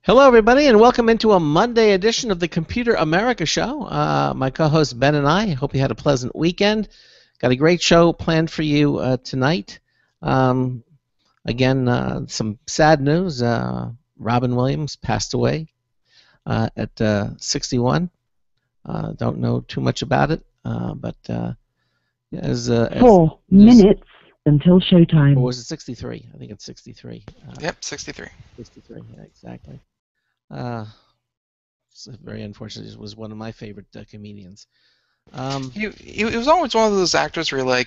Hello, everybody, and welcome into a Monday edition of the Computer America Show. My co-host Ben and I hope you had a pleasant weekend. Got a great show planned for you tonight. Again, some sad news. Robin Williams passed away at 61. Don't know too much about it, but as 4 minutes until showtime. or was it 63? I think it's 63. Yep, 63. 63, yeah, exactly. It's very unfortunate. He was one of my favorite comedians. He was always one of those actors where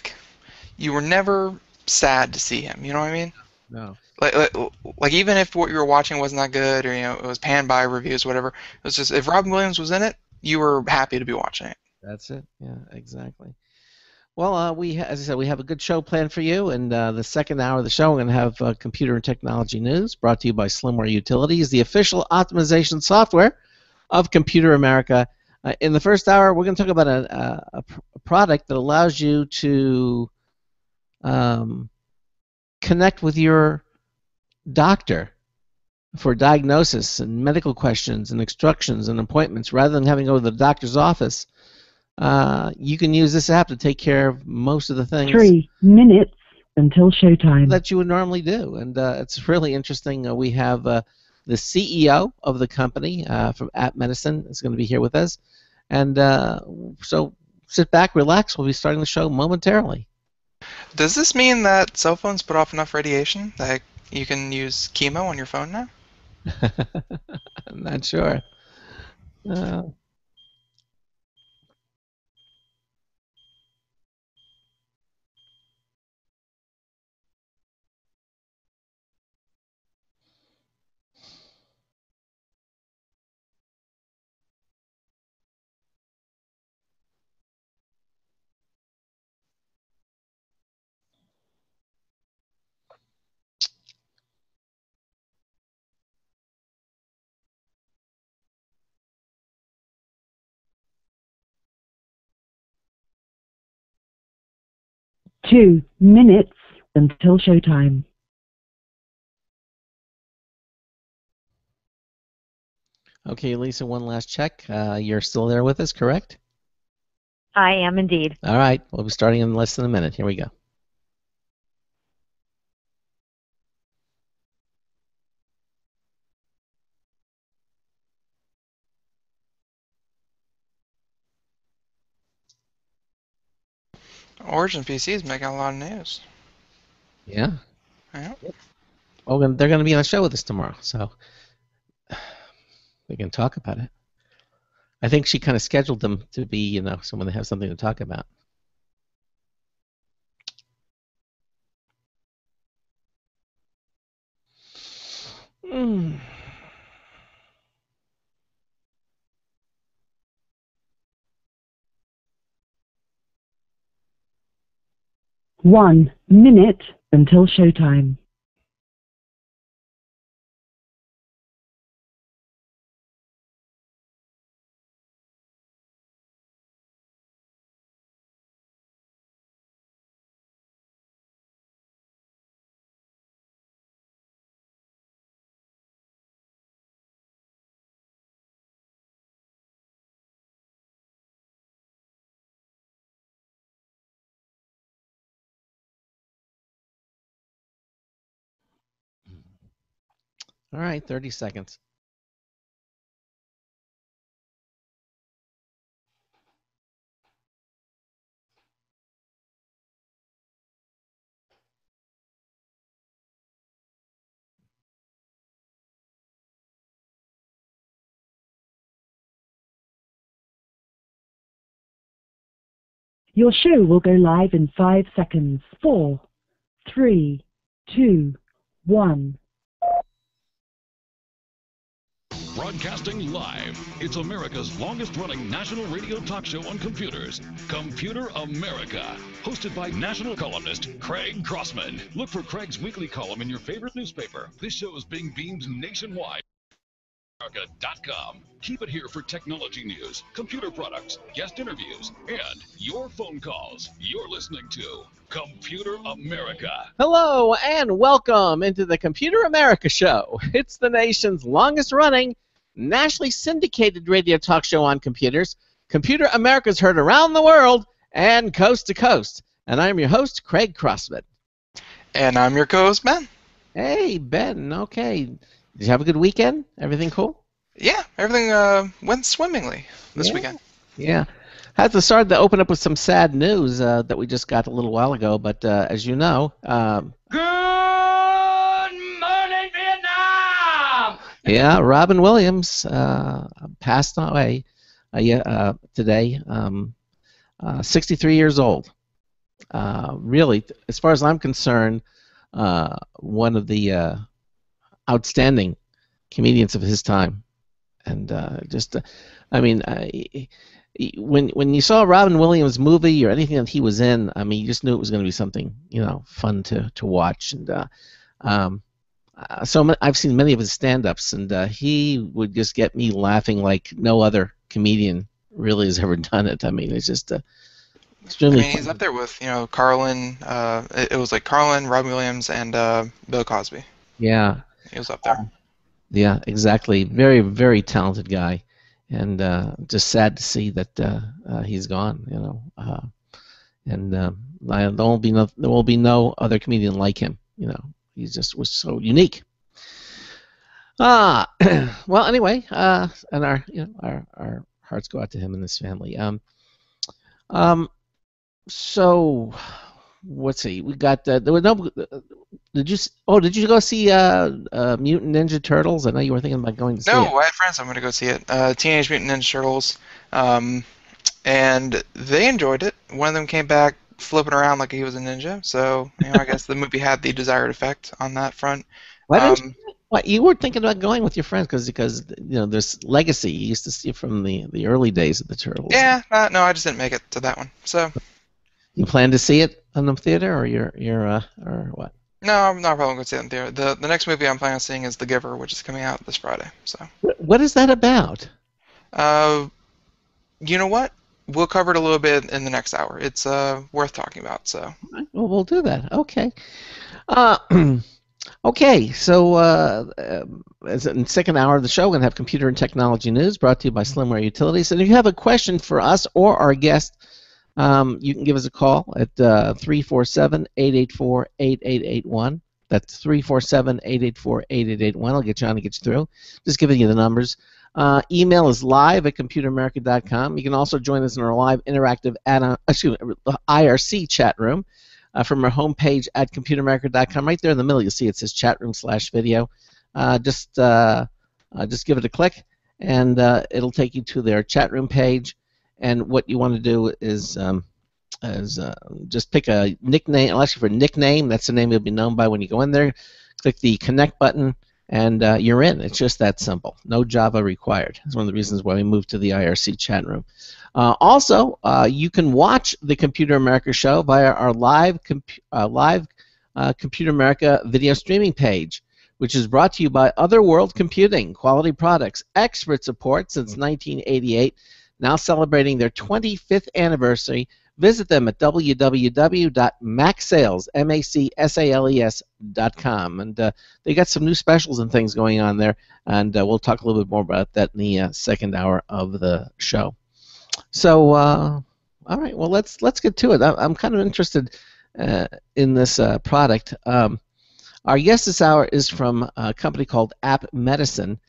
you were never sad to see him. You know what I mean? No. Like even if what you were watching wasn't that good, or it was panned by reviews, whatever. It was just if Robin Williams was in it, you were happy to be watching it. That's it. Yeah, exactly. Well, as I said, we have a good show planned for you. And the second hour of the show, we're going to have computer and technology news brought to you by Slimware Utilities, the official optimization software of Computer America. In the first hour, we're going to talk about a product that allows you to connect with your doctor for diagnosis and medical questions and instructions and appointments rather than having to go to the doctor's office. You can use this app to take care of most of the things 3 minutes until showtime that you would normally do, and it's really interesting. We have the CEO of the company from AppMedicine is going to be here with us, and so sit back, relax. We'll be starting the show momentarily. Does this mean that cell phones put off enough radiation that you can use chemo on your phone now? I'm not sure. 2 minutes until showtime. Okay, Lisa, one last check. You're still there with us, correct? I am indeed. All right, we'll be starting in less than a minute. Here we go. Origin PC is making a lot of news. Yeah. Yeah. Oh, and they're going to be on the show with us tomorrow, so we can talk about it. I think she kind of scheduled them to be, someone to have something to talk about. Mm. One minute until showtime. All right, 30 seconds. Your show will go live in 5 seconds. 4, 3, 2, 1. Broadcasting live, it's America's longest-running national radio talk show on computers, Computer America, hosted by national columnist Craig Crossman. Look for Craig's weekly column in your favorite newspaper. This show is being beamed nationwide. America.com. Keep it here for technology news, computer products, guest interviews, and your phone calls. You're listening to Computer America. Hello and welcome into the Computer America Show. It's the nation's longest running, nationally syndicated radio talk show on computers. Computer America is heard around the world and coast to coast. And I'm your host, Craig Crossman. And I'm your co-host, Ben. Hey, Ben. Okay. Did you have a good weekend? Everything cool? Yeah, everything went swimmingly this weekend. Yeah. Had to start to open up with some sad news that we just got a little while ago, but as you know... Good morning, Vietnam! Yeah, Robin Williams passed away today, 63 years old. Really, as far as I'm concerned, one of the outstanding comedians of his time. And when you saw a Robin Williams movie or anything that he was in, I mean, you just knew it was going to be something, fun to watch. And so I've seen many of his stand-ups, and he would just get me laughing like no other comedian really has ever done it. I mean, it's just extremely. He's up there with Carlin. It was like Carlin, Robin Williams, and Bill Cosby. Yeah. He was up there. Yeah, exactly. Very, very talented guy, and just sad to see that he's gone. There will be no other comedian like him. He just was so unique. Well, anyway, and our hearts go out to him and his family. So let's see. We got there was no. Did you go see Mutant Ninja Turtles? I know you were thinking about going to see it. No, I had friends. I'm going to go see it. Teenage Mutant Ninja Turtles, and they enjoyed it. One of them came back flipping around like he was a ninja. So I guess the movie had the desired effect on that front. Why didn't you were thinking about going with your friends because there's legacy. You used to see it from the early days of the Turtles. Yeah, no, I just didn't make it to that one. So you plan to see it in the theater, or or what? No, I'm not probably going to see it in theater. The next movie I'm planning on seeing is The Giver, which is coming out this Friday. So. What is that about? You know what? We'll cover it a little bit in the next hour. It's worth talking about. So. Well, we'll do that. Okay. Okay. So, as in the second hour of the show, we're going to have computer and technology news brought to you by Slimware Utilities. And if you have a question for us or our guest, you can give us a call at 347-884-8881. That's 347-884-8881. I'll get you on and get you through. Just giving you the numbers. Email is live@computeramerica.com. You can also join us in our live interactive IRC chat room from our homepage at computeramerica.com. Right there in the middle, you'll see it says chat room/video. Just give it a click, and it'll take you to their chat room page. And what you want to do is just pick a nickname. I'll ask you for a nickname. That's the name you'll be known by when you go in there. Click the connect button, and you're in. It's just that simple. No Java required. That's one of the reasons why we moved to the IRC chat room. Also, you can watch the Computer America show via our live Computer America video streaming page, which is brought to you by Otherworld Computing, quality products, expert support since 1988. Now celebrating their 25th anniversary. Visit them at www.macsales.com. And they got some new specials and things going on there, and we'll talk a little bit more about that in the second hour of the show. So, all right, well, let's get to it. I'm kind of interested in this product. Our guest this hour is from a company called AppMedicine.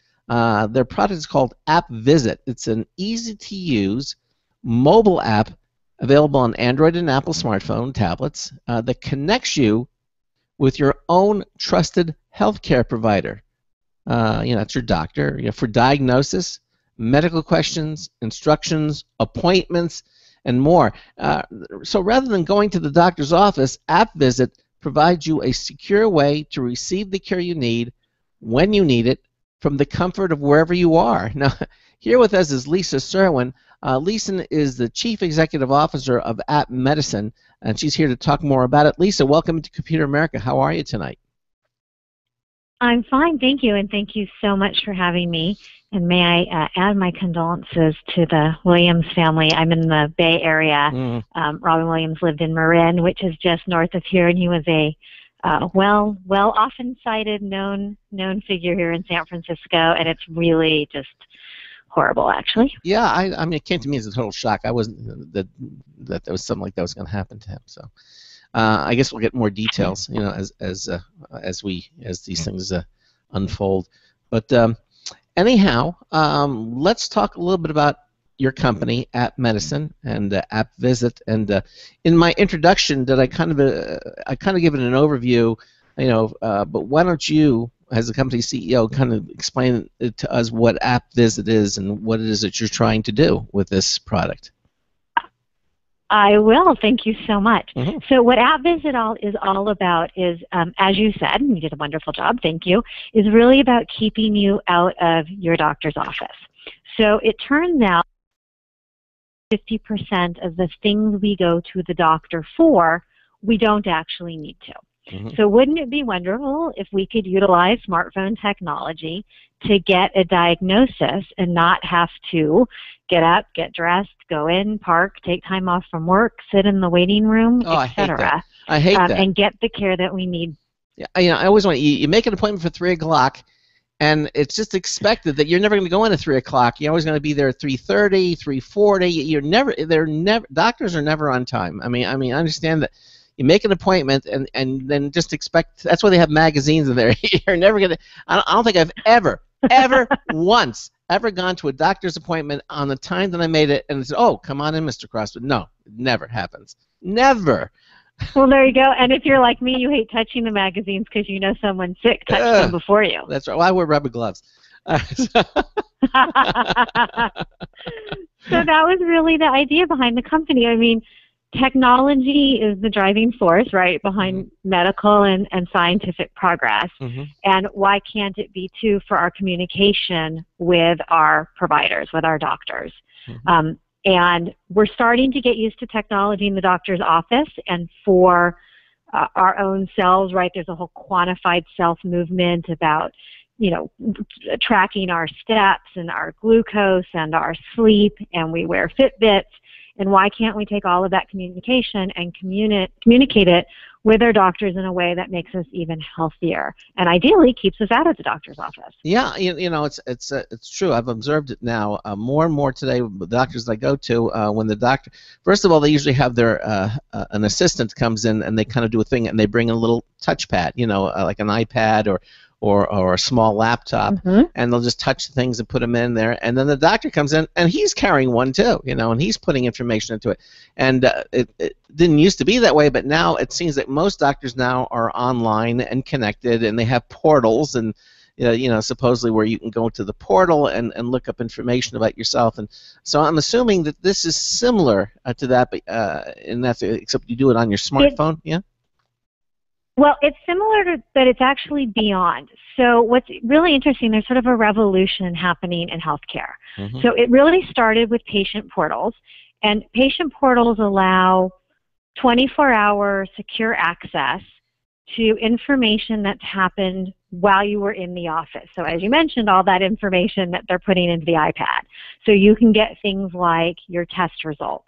Their product is called AppVisit. It's an easy-to-use mobile app available on Android and Apple smartphone tablets that connects you with your own trusted healthcare provider. That's your doctor. For diagnosis, medical questions, instructions, appointments, and more. So rather than going to the doctor's office, AppVisit provides you a secure way to receive the care you need when you need it, from the comfort of wherever you are. Now, here with us is Lisa Serwin. Lisa is the Chief Executive Officer of AppMedicine, and she's here to talk more about it. Lisa, welcome to Computer America. How are you tonight? I'm fine, thank you, and thank you so much for having me. And may I add my condolences to the Williams family. I'm in the Bay Area. Robin Williams lived in Marin, which is just north of here, and he was a often cited, known figure here in San Francisco, and it's really just horrible, actually. Yeah, I mean, it came to me as a total shock. I wasn't that there was something like that was going to happen to him. So, I guess we'll get more details, as these things unfold. But anyhow, let's talk a little bit about your company, AppMedicine, and AppVisit. And in my introduction, did I kind of give it an overview, but why don't you, as the company CEO, kind of explain it to us what AppVisit is and what it is that you're trying to do with this product? I will. Thank you so much. Mm-hmm. So what AppVisit is all about is, as you said, and you did a wonderful job, thank you, is really about keeping you out of your doctor's office. So it turns out 50% of the things we go to the doctor for, we don't actually need to. Mm-hmm. So wouldn't it be wonderful if we could utilize smartphone technology to get a diagnosis and not have to get up, get dressed, go in, park, take time off from work, sit in the waiting room, etc. I hate that. And get the care that we need. Yeah, I always want you make an appointment for 3 o'clock, and it's just expected that you're never going to go in at 3 o'clock. You're always going to be there at 3:30, 3:40. Doctors are never on time. I mean, I understand that. You make an appointment and then just expect. That's why they have magazines in there. You're never gonna. I don't think I've ever once gone to a doctor's appointment on the time that I made it and said, "Oh, come on in, Mr. Crosswood." No, it never happens. Never. Well, there you go. And if you're like me, you hate touching the magazines because you know someone's sick touched them before you. That's right. Well, I wear rubber gloves. So that was really the idea behind the company. I mean, technology is the driving force, right, behind medical and scientific progress. Mm-hmm. And why can't it be, too, for our communication with our providers, with our doctors? Mm-hmm. And we're starting to get used to technology in the doctor's office and for our own selves, right? There's a whole quantified self movement about, tracking our steps and our glucose and our sleep, and we wear Fitbits. And why can't we take all of that communication and communicate it with our doctors in a way that makes us even healthier and ideally keeps us out of the doctor's office? Yeah, it's true. I've observed it now more and more today with the doctors I go to. When the doctor, first of all, they usually have their an assistant comes in and they kind of do a thing and they bring in a little touchpad, like an iPad or a small laptop, mm-hmm. and they'll just touch the things and put them in there. And then the doctor comes in, and he's carrying one too, and he's putting information into it. And it didn't used to be that way, but now it seems that most doctors now are online and connected, and they have portals, and supposedly where you can go to the portal and look up information about yourself. And so I'm assuming that this is similar to that, but except you do it on your smartphone, yeah? Well, it's similar, but it's actually beyond. So what's really interesting, there's sort of a revolution happening in healthcare. Mm-hmm. So it really started with patient portals, and patient portals allow 24-hour secure access to information that's happened while you were in the office. So as you mentioned, all that information that they're putting into the iPad. So you can get things like your test results.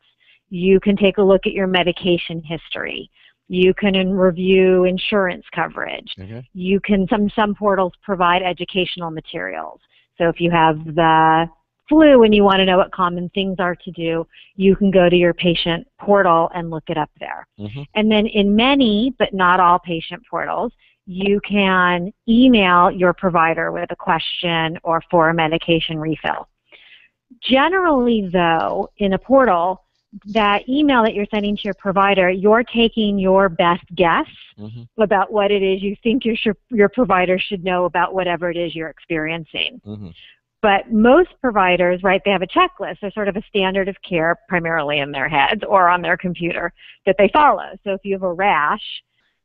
You can take a look at your medication history. You can review insurance coverage. Okay. You can, some portals provide educational materials. So if you have the flu and you want to know what common things are to do, you can go to your patient portal and look it up there. Mm-hmm. And then in many, but not all patient portals, you can email your provider with a question or for a medication refill. Generally, though, in a portal, that email that you're sending to your provider, you're taking your best guess mm-hmm. about what it is you think your provider should know about whatever it is you're experiencing. Mm-hmm. But most providers, right, they have a checklist. There's sort of a standard of care primarily in their heads or on their computer that they follow. So if you have a rash,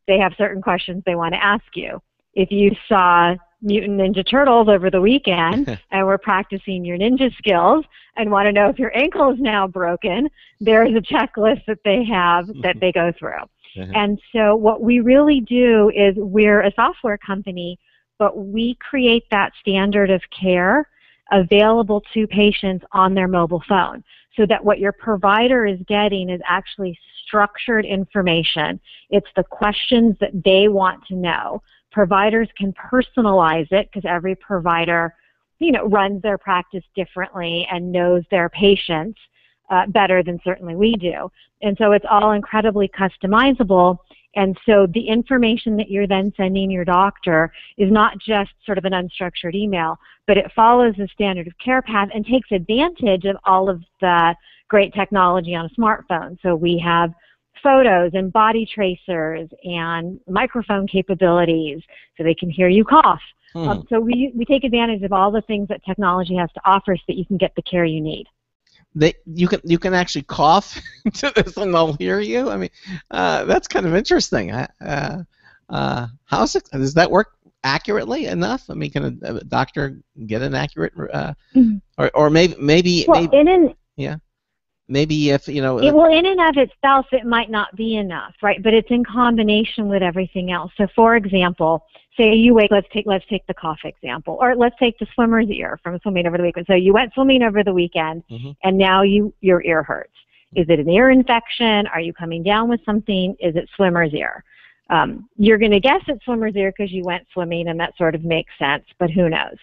they have certain questions they want to ask you. If you saw Mutant Ninja Turtles over the weekend and we're practicing your ninja skills and want to know if your ankle is now broken, there's a checklist that they have that they go through. And so what we really do is we're a software company, but we create that standard of care available to patients on their mobile phone, so that what your provider is getting is actually structured information. It's the questions that they want to know. Providers can personalize it because every provider, runs their practice differently and knows their patients better than certainly we do. And so it's all incredibly customizable. And so the information that you're then sending your doctor is not just sort of an unstructured email, but it follows the standard of care path and takes advantage of all of the great technology on a smartphone. So we have photos and body tracers and microphone capabilities so they can hear you cough. So we take advantage of all the things that technology has to offer so that you can get the care you need. You can actually cough to this and they'll hear you. I mean, that's kind of interesting. Does that work accurately enough? I mean, can a doctor get an accurate, or maybe yeah. Maybe if, well, in and of itself, it might not be enough, right? But it's in combination with everything else. So, for example, say you wake, let's take the cough example, or let's take the swimmer's ear from swimming over the weekend. So you went swimming over the weekend, and now your ear hurts. Is it an ear infection? Are you coming down with something? Is it swimmer's ear? You're going to guess it's swimmer's ear because you went swimming, and that sort of makes sense, but who knows?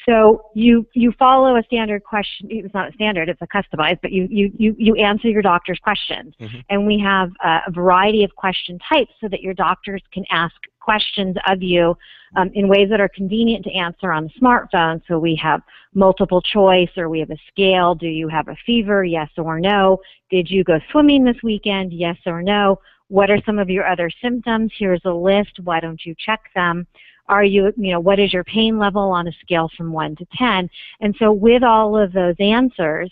So you follow a standard question. It's not a standard, it's a customized, but you answer your doctor's questions. And we have a variety of question types so that your doctors can ask questions of you in ways that are convenient to answer on the smartphone. So we have multiple choice, or we have a scale. Do you have a fever? Yes or no. Did you go swimming this weekend? Yes or no. What are some of your other symptoms? Here's a list. Why don't you check them? Are you, what is your pain level on a scale from 1 to 10? And so with all of those answers,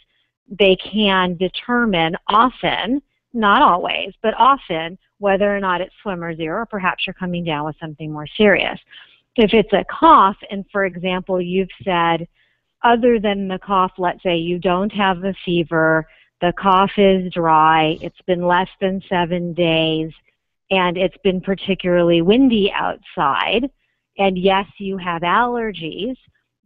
they can determine often, not always, but often, whether or not it's swimmer's ear or perhaps you're coming down with something more serious. If it's a cough, and for example, you've said, other than the cough, let's say you don't have a fever, the cough is dry, it's been less than 7 days, and it's been particularly windy outside, and yes, you have allergies,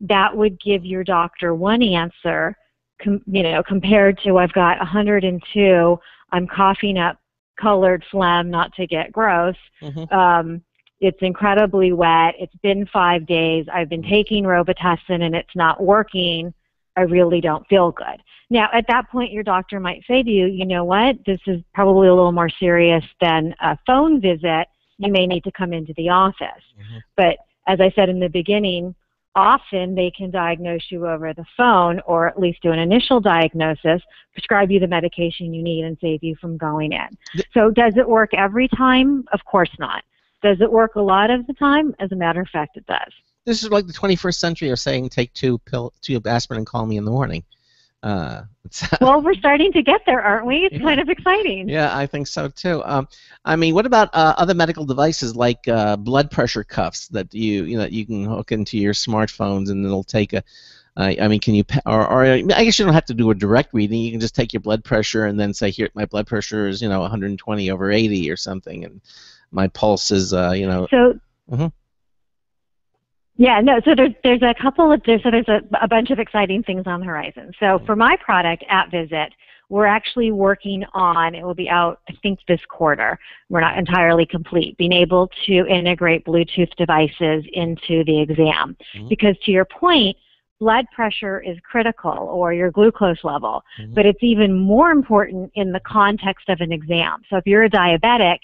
that would give your doctor one answer, compared to I've got 102, I'm coughing up colored phlegm, not to get gross. It's incredibly wet. It's been 5 days. I've been taking Robitussin and it's not working. I really don't feel good. Now, at that point, your doctor might say to you, you know what, this is probably a little more serious than a phone visit. You may need to come into the office. But as I said in the beginning, often they can diagnose you over the phone, or at least do an initial diagnosis, prescribe you the medication you need, and save you from going in. So does it work every time? Of course not. Does it work a lot of the time? As a matter of fact, it does. This is like the 21st century of saying take two aspirin and call me in the morning. Well, we're starting to get there, aren't we? It's kind of exciting. Yeah, I think so too. I mean, what about other medical devices like blood pressure cuffs that you can hook into your smartphones and it'll take a. I mean, can you or I guess you don't have to do a direct reading. You can just take your blood pressure and then say, here, my blood pressure is 120/80 or something, and my pulse is So. Yeah, no, so there's a couple of, there's a bunch of exciting things on the horizon. So for my product, AppVisit, we're actually working on, it will be out, I think, this quarter. We're not entirely complete, being able to integrate Bluetooth devices into the exam. Because to your point, blood pressure is critical, or your glucose level, but it's even more important in the context of an exam. So if you're a diabetic,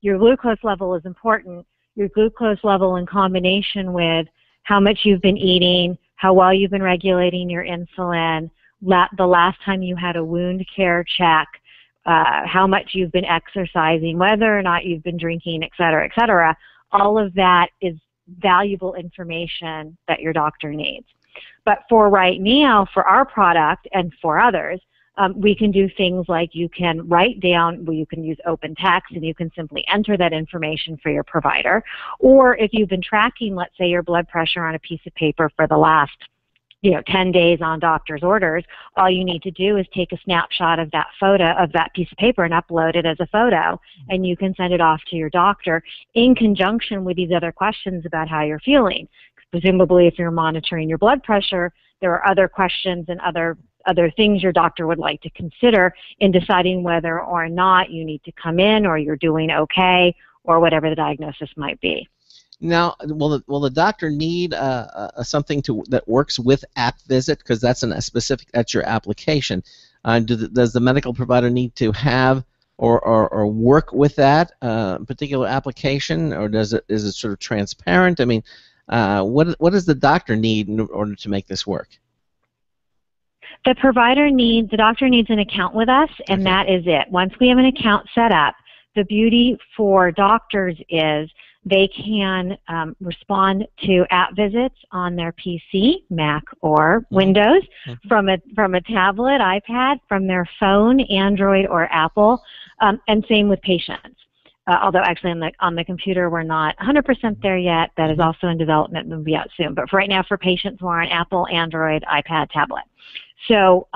your glucose level is important. Your glucose level in combination with how much you've been eating, how well you've been regulating your insulin, the last time you had a wound care check, how much you've been exercising, whether or not you've been drinking, et cetera, all of that is valuable information that your doctor needs. But for right now, for our product and for others, we can do things like you can write down, you can use open text, and you can simply enter that information for your provider. Or if you've been tracking, let's say, your blood pressure on a piece of paper for the last 10 days on doctor's orders. All you need to do is take a snapshot of that photo, of that piece of paper, and upload it as a photo, and you can send it off to your doctor in conjunction with these other questions about how you're feeling. Presumably, if you're monitoring your blood pressure, there are other questions and other things your doctor would like to consider in deciding whether or not you need to come in, or you're doing okay, or whatever the diagnosis might be. Now, will the doctor need something that works with AppVisit, because that's that's your application? Does the medical provider need to have or work with that particular application, or is it sort of transparent? I mean, what does the doctor need in order to make this work? The doctor needs an account with us, and Okay. that is it. Once we have an account set up, the beauty for doctors is they can respond to app visits on their PC, Mac or Windows, from a tablet, iPad, from their phone, Android or Apple, and same with patients. Although actually on the computer we're not 100% there yet. That is also in development and will be out soon. But for right now, for patients, we're on Apple, Android, iPad, tablet. So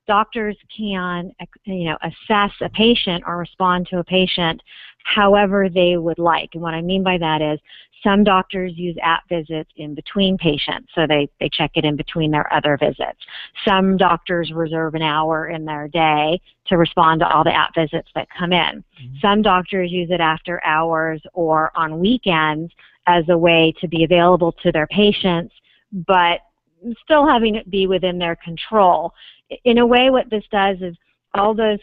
doctors can assess a patient or respond to a patient however they would like. And what I mean by that is some doctors use app visits in between patients, so they check it in between their other visits. Some doctors reserve an hour in their day to respond to all the app visits that come in. Some doctors use it after hours or on weekends as a way to be available to their patients, but still having it be within their control. In a way, what this does is all those,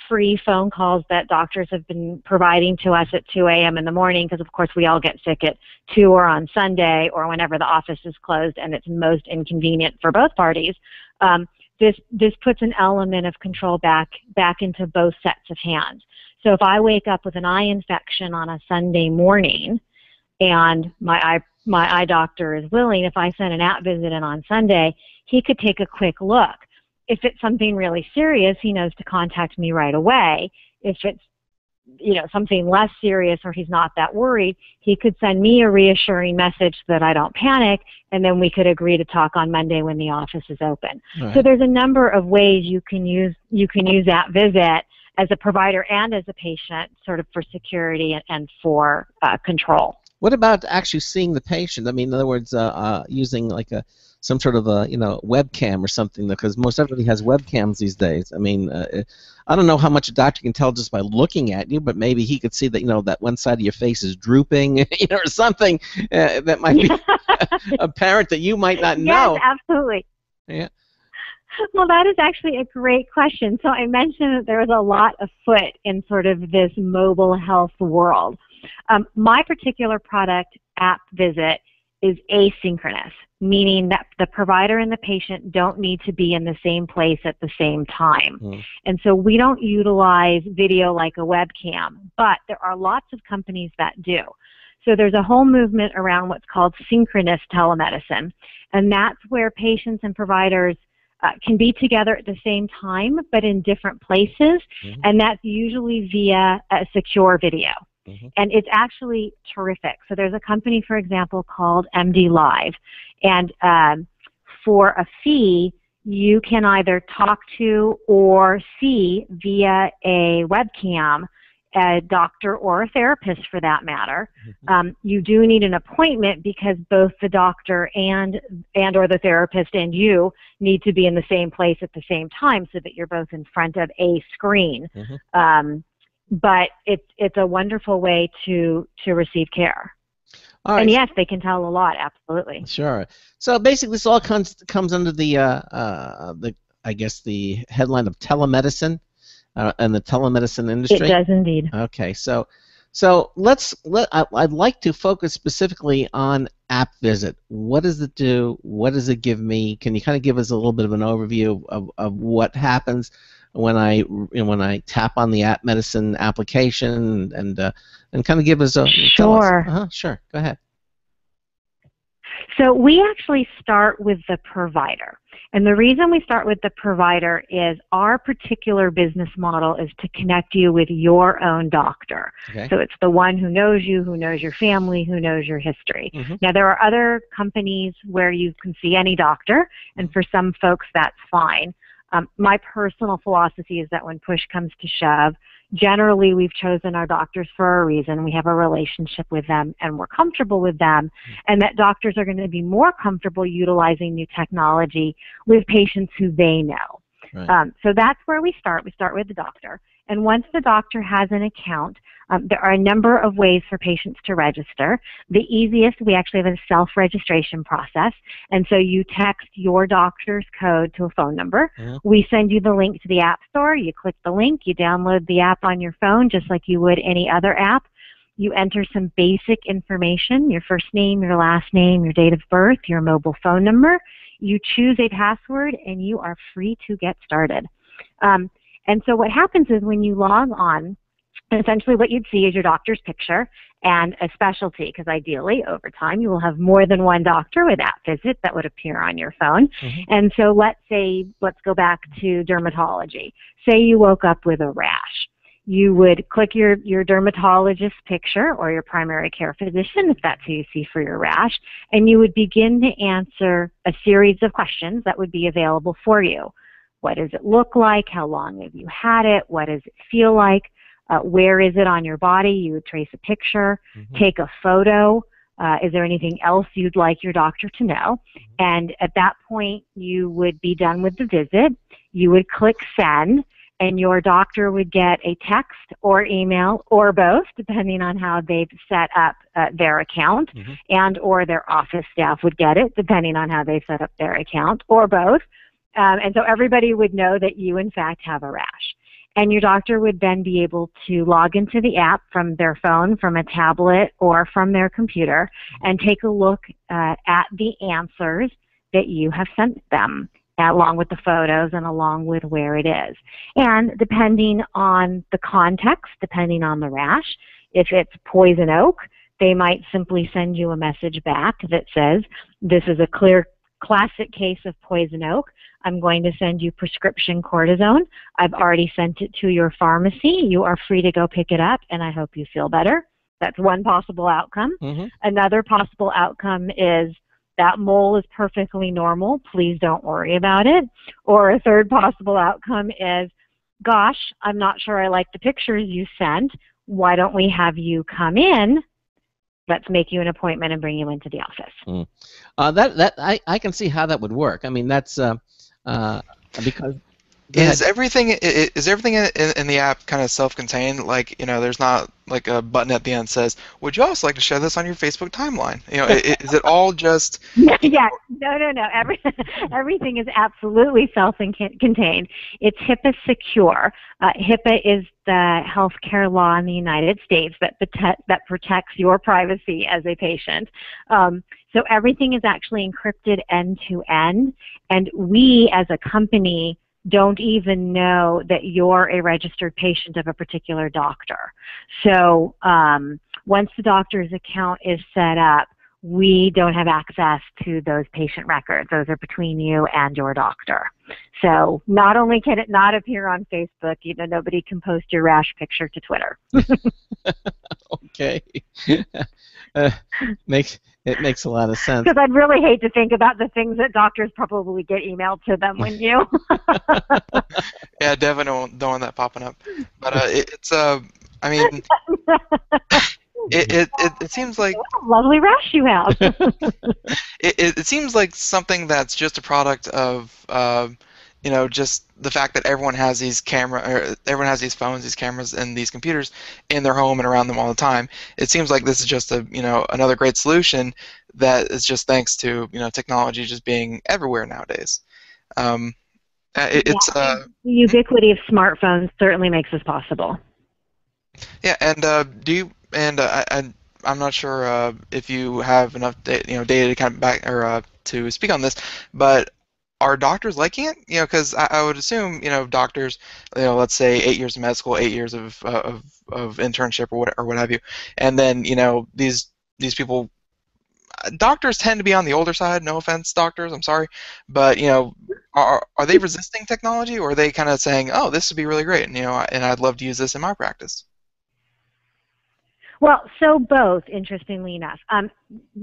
free phone calls that doctors have been providing to us at 2 a.m. in the morning, because of course we all get sick at 2 or on Sunday or whenever the office is closed and it's most inconvenient for both parties. This puts an element of control back into both sets of hands. So if I wake up with an eye infection on a Sunday morning and my eye doctor is willing, if I send an app visit in on Sunday, he could take a quick look. If it's something really serious, he knows to contact me right away. If it's something less serious or he's not that worried, he could send me a reassuring message so that I don't panic, and then we could agree to talk on Monday when the office is open. Right. So there's a number of ways you can use app visit as a provider and as a patient, sort of for security and for control. What about actually seeing the patient? I mean, in other words, using like some sort of a webcam or something, because most everybody has webcams these days. I mean, I don't know how much a doctor can tell just by looking at you, but maybe he could see that that one side of your face is drooping, or something that might be apparent that you might not know. Yes, absolutely. Yeah. Well, that is actually a great question. So I mentioned that there was a lot afoot in sort of this mobile health world. My particular product, AppVisit, is asynchronous, meaning that the provider and the patient don't need to be in the same place at the same time. And so we don't utilize video like a webcam, but there are lots of companies that do. So there's a whole movement around what's called synchronous telemedicine, and that's where patients and providers can be together at the same time, but in different places, and that's usually via a secure video. And it's actually terrific. So there's a company, for example, called MD Live, and for a fee, you can either talk to or see via a webcam a doctor or a therapist, for that matter. You do need an appointment because both the doctor and or the therapist and you need to be in the same place at the same time so that you're both in front of a screen. But it's a wonderful way to receive care. All right. And yes, they can tell a lot, absolutely. Sure. So basically, this all comes under the I guess the headline of telemedicine and the telemedicine industry. It does indeed. Okay. So I'd like to focus specifically on AppVisit. What does it do? What does it give me? Can you kind of give us a little bit of an overview of what happens when I tap on the AppMedicine application and kind of give us a Sure. Sure. Go ahead. So we actually start with the provider. And the reason we start with the provider is our particular business model is to connect you with your own doctor. Okay. So it's the one who knows you, who knows your family, who knows your history. Mm-hmm. Now, there are other companies where you can see any doctor, and for some folks that's fine. My personal philosophy is that when push comes to shove, generally we've chosen our doctors for a reason. We have a relationship with them and we're comfortable with them, and that doctors are going to be more comfortable utilizing new technology with patients who they know. Right. So that's where we start. We start with the doctor. And once the doctor has an account, there are a number of ways for patients to register. The easiest, we actually have a self-registration process. And so you text your doctor's code to a phone number. Mm-hmm. We send you the link to the App Store. You click the link. You download the app on your phone just like you would any other app. You enter some basic information, your first name, your last name, your date of birth, your mobile phone number. You choose a password, and you are free to get started. And so what happens is when you log on, essentially what you'd see is your doctor's picture and a specialty, because ideally over time you will have more than one doctor with that visit that would appear on your phone. Mm-hmm. And so let's go back to dermatology. Say you woke up with a rash. You would click your dermatologist picture or your primary care physician, if that's who you see for your rash, and you would begin to answer a series of questions that would be available for you. What does it look like? How long have you had it? What does it feel like? Where is it on your body? You would trace a picture, Mm-hmm. take a photo. Is there anything else you'd like your doctor to know? And at that point, you would be done with the visit. You would click send, and your doctor would get a text or email or both, depending on how they've set up their account, Mm-hmm. and or their office staff would get it, depending on how they set up their account, or both. And so everybody would know that you, in fact, have a rash. And your doctor would then be able to log into the app from their phone, from a tablet, or from their computer and take a look at the answers that you have sent them, along with the photos and along with where it is. And depending on the context, depending on the rash, if it's poison oak, they might simply send you a message back that says, this is a clear classic case of poison oak. I'm going to send you prescription cortisone. I've already sent it to your pharmacy. You are free to go pick it up, and I hope you feel better. That's one possible outcome. Mm-hmm. Another possible outcome is that mole is perfectly normal. Please don't worry about it. Or a third possible outcome is, gosh, I'm not sure I like the pictures you sent. Why don't we have you come in? Let's make you an appointment and bring you into the office. I can see how that would work. I mean, that's because is everything in the app kind of self-contained? Like, there's not like a button at the end that says, "Would you also like to share this on your Facebook timeline?" Is it all just? Yeah, no. Everything is absolutely self-contained. It's HIPAA secure. HIPAA is the healthcare law in the United States that protects your privacy as a patient. So everything is actually encrypted end to end, and we as a company don't even know that you're a registered patient of a particular doctor. So once the doctor's account is set up, we don't have access to those patient records. Those are between you and your doctor. So not only can it not appear on Facebook, nobody can post your rash picture to Twitter. Okay. It makes a lot of sense. Because I'd really hate to think about the things that doctors probably get emailed to them, wouldn't you? Yeah, definitely don't want that popping up. But it's I mean, it seems like what a lovely rash you have. it seems like something that's just a product of just the fact that everyone has these everyone has these phones, these cameras, and these computers in their home and around them all the time. It seems like this is just another great solution that is just thanks to technology just being everywhere nowadays. The ubiquity of smartphones certainly makes this possible. Yeah, and I'm not sure if you have enough data to kind of to speak on this, but are doctors liking it? Because I would assume doctors, let's say 8 years of med school, 8 years of internship or what have you, and then these people, doctors tend to be on the older side. No offense, doctors. I'm sorry, but are they resisting technology, or are they kind of saying, "Oh, this would be really great," and and I'd love to use this in my practice? Well, so both, interestingly enough.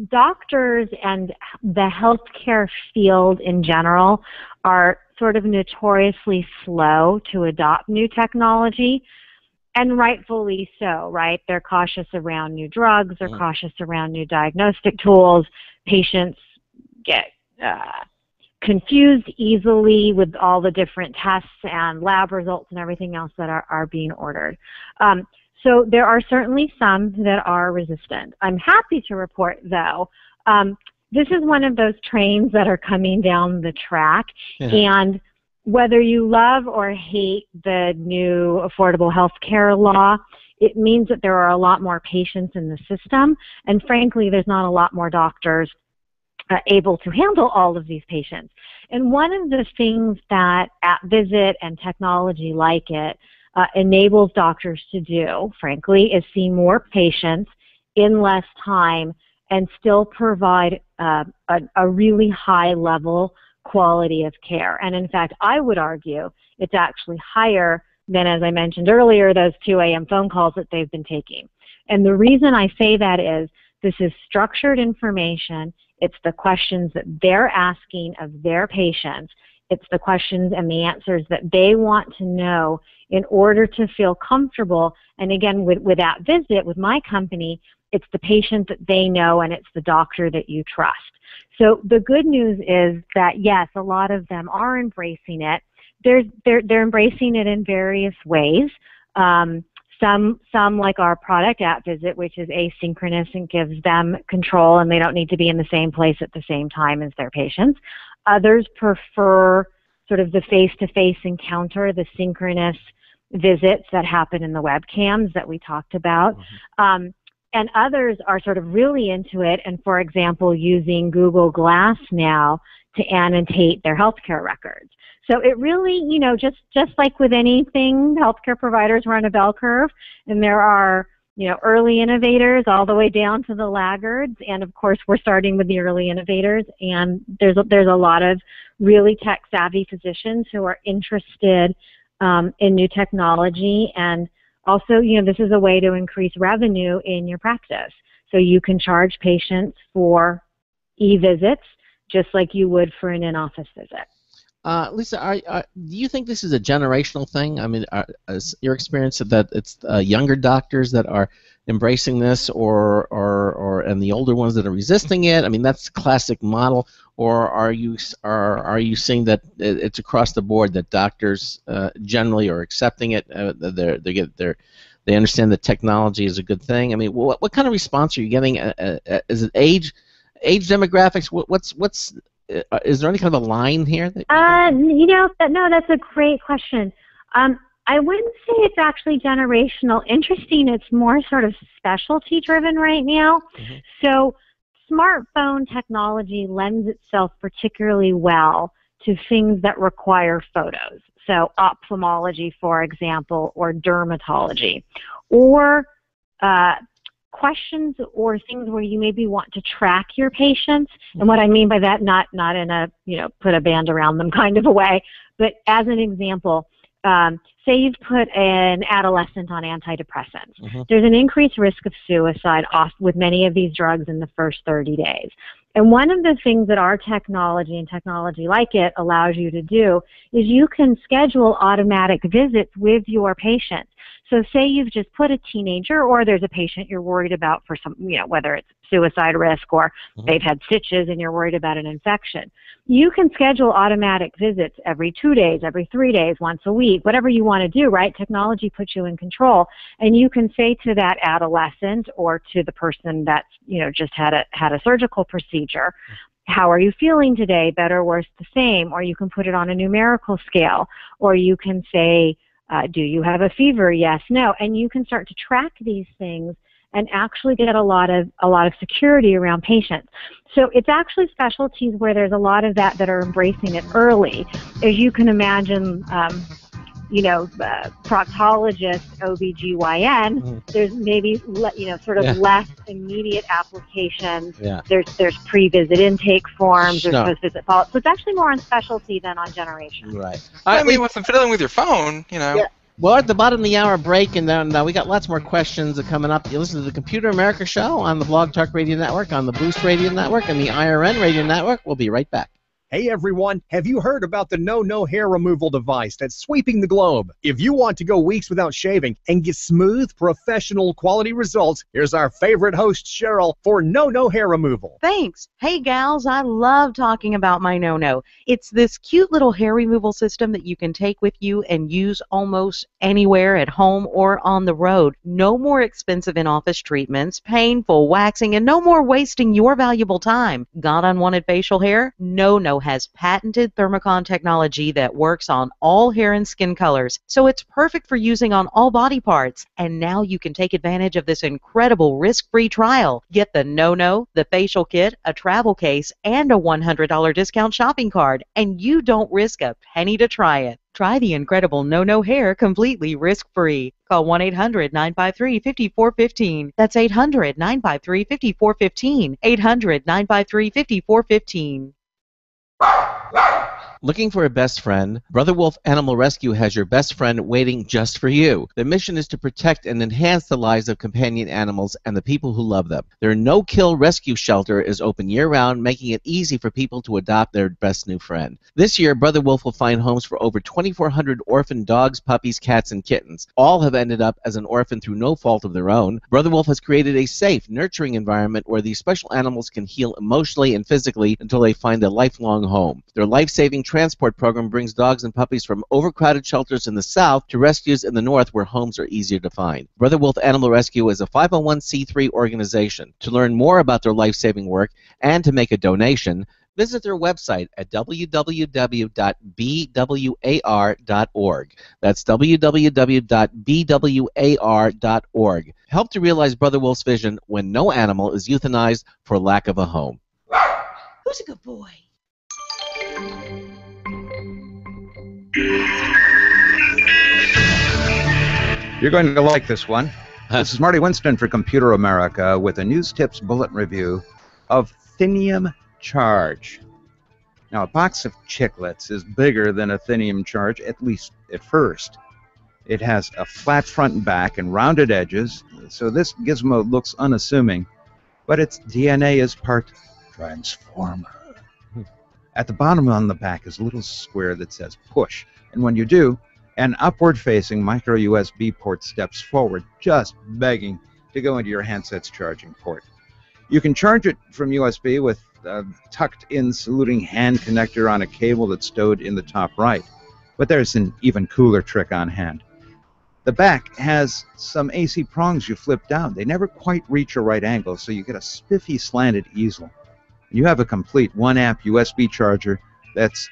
Doctors and the healthcare field in general are sort of notoriously slow to adopt new technology, and rightfully so, right? They're cautious around new drugs, they're cautious around new diagnostic tools. Patients get confused easily with all the different tests and lab results and everything else that are being ordered. So there are certainly some that are resistant. I'm happy to report, though, this is one of those trains that are coming down the track, and whether you love or hate the new Affordable Health Care law, it means that there are a lot more patients in the system, and frankly, there's not a lot more doctors able to handle all of these patients. And one of the things that AppVisit and technology like it enables doctors to do, frankly, is see more patients in less time and still provide a really high level quality of care. And in fact, I would argue it's actually higher than, as I mentioned earlier, those 2 a.m. phone calls that they've been taking. And the reason I say that is this is structured information. It's the questions that they're asking of their patients. It's the questions and the answers that they want to know in order to feel comfortable. And again, with AppVisit, with my company, it's the patient that they know and it's the doctor that you trust. So the good news is that, yes, a lot of them are embracing it. They're embracing it in various ways. Some like our product AppVisit, which is asynchronous and gives them control and they don't need to be in the same place at the same time as their patients. Others prefer sort of the face-to-face encounter, the synchronous visits that happen in the webcams that we talked about. And others are sort of really into it and, for example, using Google Glass now to annotate their healthcare records. So it really, just like with anything, healthcare providers run a bell curve, and there are, early innovators all the way down to the laggards. And of course, we're starting with the early innovators, and there's a lot of really tech-savvy physicians who are interested in new technology. And also, this is a way to increase revenue in your practice. So you can charge patients for e-visits just like you would for an in-office visit. Lisa, do you think this is a generational thing? I mean, is your experience that it's younger doctors that are embracing this, and the older ones that are resisting it? I mean, that's the classic model. Or are you seeing that it's across the board that doctors generally are accepting it? They understand that technology is a good thing. I mean, what kind of response are you getting? Is it age demographics? What's is there any kind of a line here? No, that's a great question. I wouldn't say it's actually generational. Interesting, it's more sort of specialty driven right now. So smartphone technology lends itself particularly well to things that require photos. So ophthalmology, for example, or dermatology, or questions or things where you maybe want to track your patients. And what I mean by that, not in a, put a band around them kind of a way, but as an example, say you've put an adolescent on antidepressants. There's an increased risk of suicide with many of these drugs in the first 30 days. And one of the things that our technology and technology like it allows you to do is you can schedule automatic visits with your patients. So say you've just put a teenager, or there's a patient you're worried about for some, whether it's suicide risk or they've had stitches and you're worried about an infection. You can schedule automatic visits every 2 days, every 3 days, once a week, whatever you want to do, right? Technology puts you in control. And you can say to that adolescent or to the person that's, just had a surgical procedure, how are you feeling today? Better, worse, the same? Or you can put it on a numerical scale, or you can say, do you have a fever? Yes, no. And you can start to track these things and actually get a lot of security around patients. So it's actually specialties where there's a lot of that are embracing it early. As you can imagine, proctologist, OBGYN, there's maybe less immediate application. Yeah. There's pre-visit intake forms, there's No. post-visit follow-up. So it's actually more on specialty than on generation. Right. I mean, with fiddling with your phone, Yeah. Well, at the bottom of the hour break, and then we got lots more questions coming up. You listen to the Computer America Show on the Blog Talk Radio Network, on the Boost Radio Network, and the IRN Radio Network. We'll be right back. Hey everyone, have you heard about the No hair removal device that's sweeping the globe? If you want to go weeks without shaving and get smooth, professional quality results, here's our favorite host, Cheryl, for No hair removal. Thanks. Hey gals, I love talking about my No. It's this cute little hair removal system that you can take with you and use almost anywhere at home or on the road. No more expensive in-office treatments, painful waxing, and no more wasting your valuable time. Got unwanted facial hair? No has patented thermocon technology that works on all hair and skin colors, so it's perfect for using on all body parts. And now you can take advantage of this incredible risk-free trial. Get the No, the facial kit, a travel case, and a $100 discount shopping card, and you don't risk a penny to try it. Try the incredible No hair completely risk-free. Call 1-800-953-5415. That's 800-953-5415. 800-953-5415. Looking for a best friend? Brother Wolf Animal Rescue has your best friend waiting just for you. Their mission is to protect and enhance the lives of companion animals and the people who love them. Their no-kill rescue shelter is open year-round, making it easy for people to adopt their best new friend. This year, Brother Wolf will find homes for over 2,400 orphan dogs, puppies, cats, and kittens. All have ended up as an orphan through no fault of their own. Brother Wolf has created a safe, nurturing environment where these special animals can heal emotionally and physically until they find a lifelong home. Their life-saving transport program brings dogs and puppies from overcrowded shelters in the south to rescues in the north where homes are easier to find. Brother Wolf Animal Rescue is a 501c3 organization. To learn more about their life-saving work and to make a donation, visit their website at www.bwar.org. That's www.bwar.org. Help to realize Brother Wolf's vision when no animal is euthanized for lack of a home. Who's a good boy? You're going to like this one. This is Marty Winston for Computer America with a News Tips Bulletin Review of Thinnium Charge. Now, a box of chiclets is bigger than a Thinnium Charge, at least at first. It has a flat front and back and rounded edges, so this gizmo looks unassuming, but its DNA is part transformer. At the bottom on the back is a little square that says push, and when you do, an upward-facing micro USB port steps forward, just begging to go into your handset's charging port. You can charge it from USB with a tucked-in saluting hand connector on a cable that's stowed in the top right, but there's an even cooler trick on hand. The back has some AC prongs you flip down. They never quite reach a right angle, so you get a spiffy slanted easel. You have a complete 1-amp USB charger that's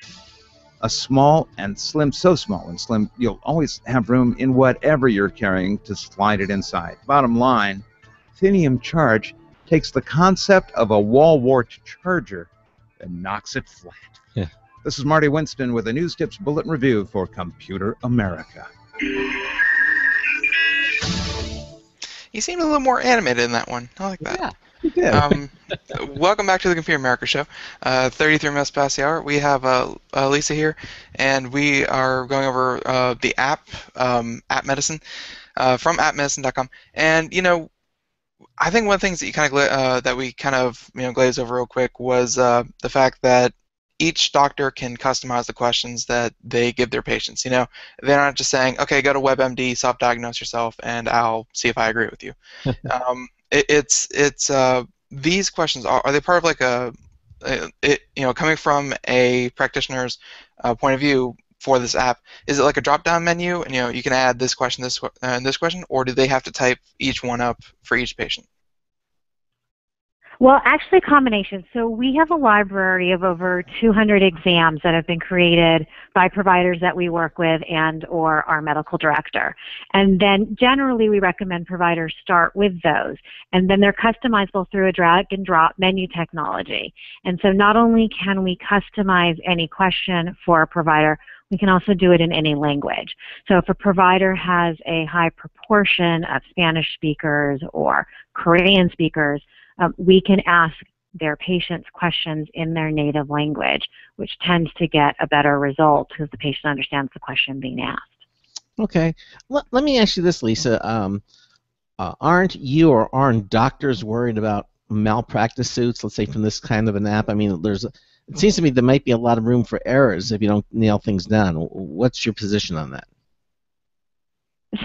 a small and slim, so small and slim, you'll always have room in whatever you're carrying to slide it inside. Bottom line, Thinnium Charge takes the concept of a wall-wart charger and knocks it flat. Yeah. This is Marty Winston with a News Tips Bulletin Review for Computer America. You seemed a little more animated in that one. I like that. Yeah. Yeah. Welcome back to the Computer America Show. 33 minutes past the hour. We have Lisa here, and we are going over the app, AppMedicine, from AppMedicine.com. And I think one of the things that you that we glazed over real quick was the fact that each doctor can customize the questions that they give their patients. They're not just saying, "Okay, go to WebMD, self-diagnose yourself, and I'll see if I agree with you." These questions are they part of like coming from a practitioner's point of view for this app? Is it like a drop-down menu, and you can add this question, and this question, or do they have to type each one up for each patient? Well, actually, a combination. So we have a library of over 200 exams that have been created by providers that we work with and or our medical director. And then generally we recommend providers start with those. And then they're customizable through a drag and drop menu technology. And so not only can we customize any question for a provider, We can also do it in any language. So if a provider has a high proportion of Spanish speakers or Korean speakers, we can ask their patients questions in their native language, which tends to get a better result because the patient understands the question being asked. Okay. Let me ask you this, Lisa. Aren't you or aren't doctors worried about malpractice suits, let's say from this kind of an app? I mean, it seems to me there might be a lot of room for errors if you don't nail things down. What's your position on that?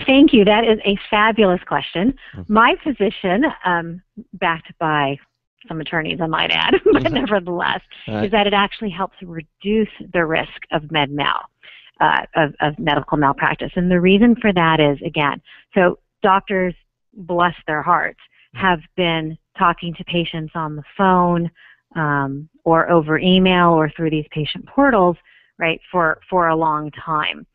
Thank you. That is a fabulous question. My position, backed by some attorneys, I might add, but nevertheless, is that it actually helps reduce the risk of of medical malpractice. And the reason for that is, again, so doctors, bless their hearts, have been talking to patients on the phone or over email or through these patient portals, right, for a long time.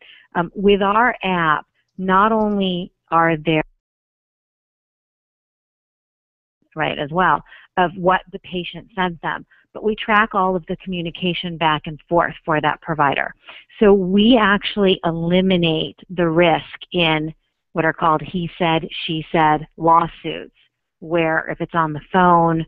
With our app, not only are there, right, as well, of what the patient sent them, but we track all of the communication back and forth for that provider. So we actually eliminate the risk in what are called he said, she said lawsuits, where if it's on the phone,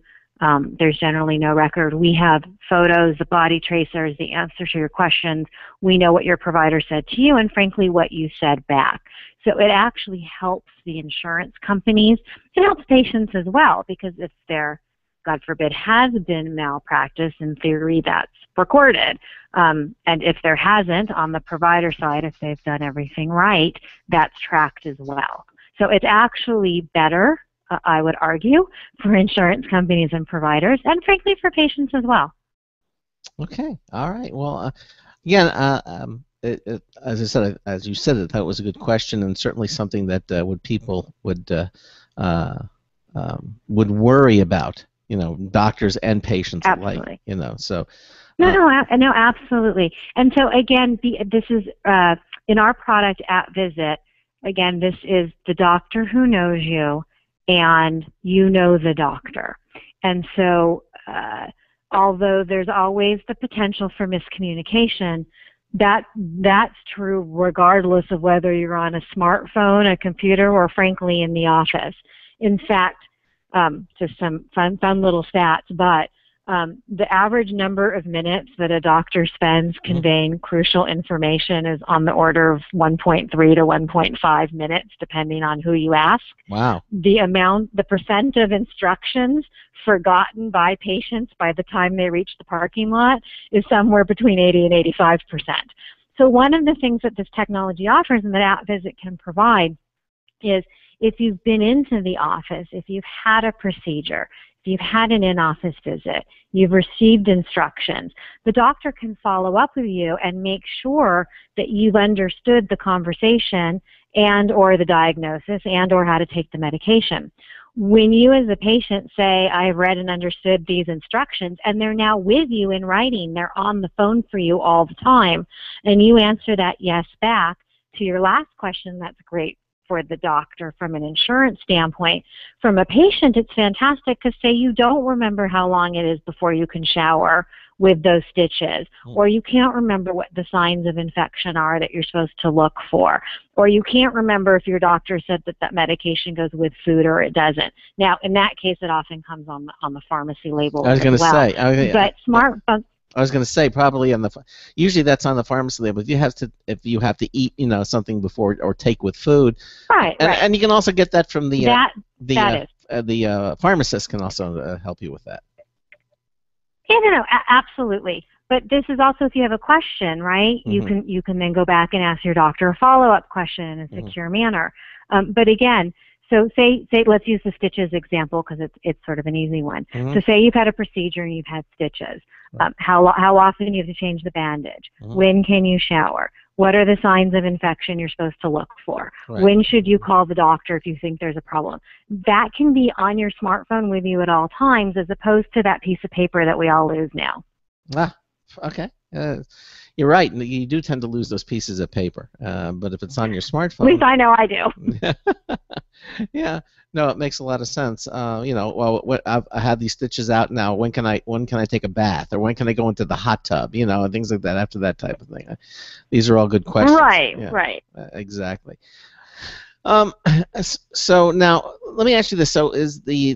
there's generally no record. We have photos, the body tracers, the answer to your questions. We know what your provider said to you and, frankly, what you said back. So it actually helps the insurance companies. It helps patients as well, because if there, God forbid, has been malpractice, in theory that's recorded. And if there hasn't, on the provider side, if they've done everything right, that's tracked as well. So it's actually better, I would argue, for insurance companies and providers, and frankly for patients as well. Okay, all right. Well, again, as I said, as you said, I thought it was a good question, and certainly something that people would worry about. You know, doctors and patients alike. You know, so. No, absolutely. And so again, this is in our product AppVisit. Again, this is the doctor who knows you, and you know the doctor. And so, although there's always the potential for miscommunication, that's true regardless of whether you're on a smartphone, a computer, or frankly in the office. In fact, just some fun little stats, but the average number of minutes that a doctor spends conveying crucial information is on the order of 1.3 to 1.5 minutes, depending on who you ask. Wow. The percent of instructions forgotten by patients by the time they reach the parking lot is somewhere between 80 and 85%. So one of the things that this technology offers and that AppVisit can provide is, if you've been into the office, if you've had a procedure, if you've had an in-office visit, you've received instructions, the doctor can follow up with you and make sure that you've understood the conversation and or the diagnosis and or how to take the medication. When you as a patient say, I've read and understood these instructions, and they're now with you in writing, they're on the phone for you all the time, and you answer that yes back to your last question, that's great for the doctor from an insurance standpoint. From a patient, it's fantastic, because say you don't remember how long it is before you can shower with those stitches, or you can't remember what the signs of infection are that you're supposed to look for, or you can't remember if your doctor said that that medication goes with food or it doesn't. Now, in that case, it often comes on the pharmacy label I was going to say. But smartphones. I was going to say probably usually that's on the pharmacy label. If you have to eat something before or take with food, right? And you can also get that from the pharmacist can also help you with that. Yeah, no, absolutely. But this is also, if you have a question, right? You can then go back and ask your doctor a follow-up question in a secure manner. But again, so say let's use the stitches example, because it's sort of an easy one. So say you've had a procedure and you've had stitches. How often do you have to change the bandage? When can you shower? What are the signs of infection you're supposed to look for? Right. When should you call the doctor if you think there's a problem? That can be on your smartphone with you at all times, as opposed to that piece of paper that we all lose now. Ah, okay. You're right. You do tend to lose those pieces of paper, but if it's on your At smartphone, least I know I do. yeah, no, it makes a lot of sense. Well, I had these stitches out now. When can I take a bath, or when can I go into the hot tub? And things like that. After that type of thing. These are all good questions. Right, Yeah, right. Exactly. So now let me ask you this. So is the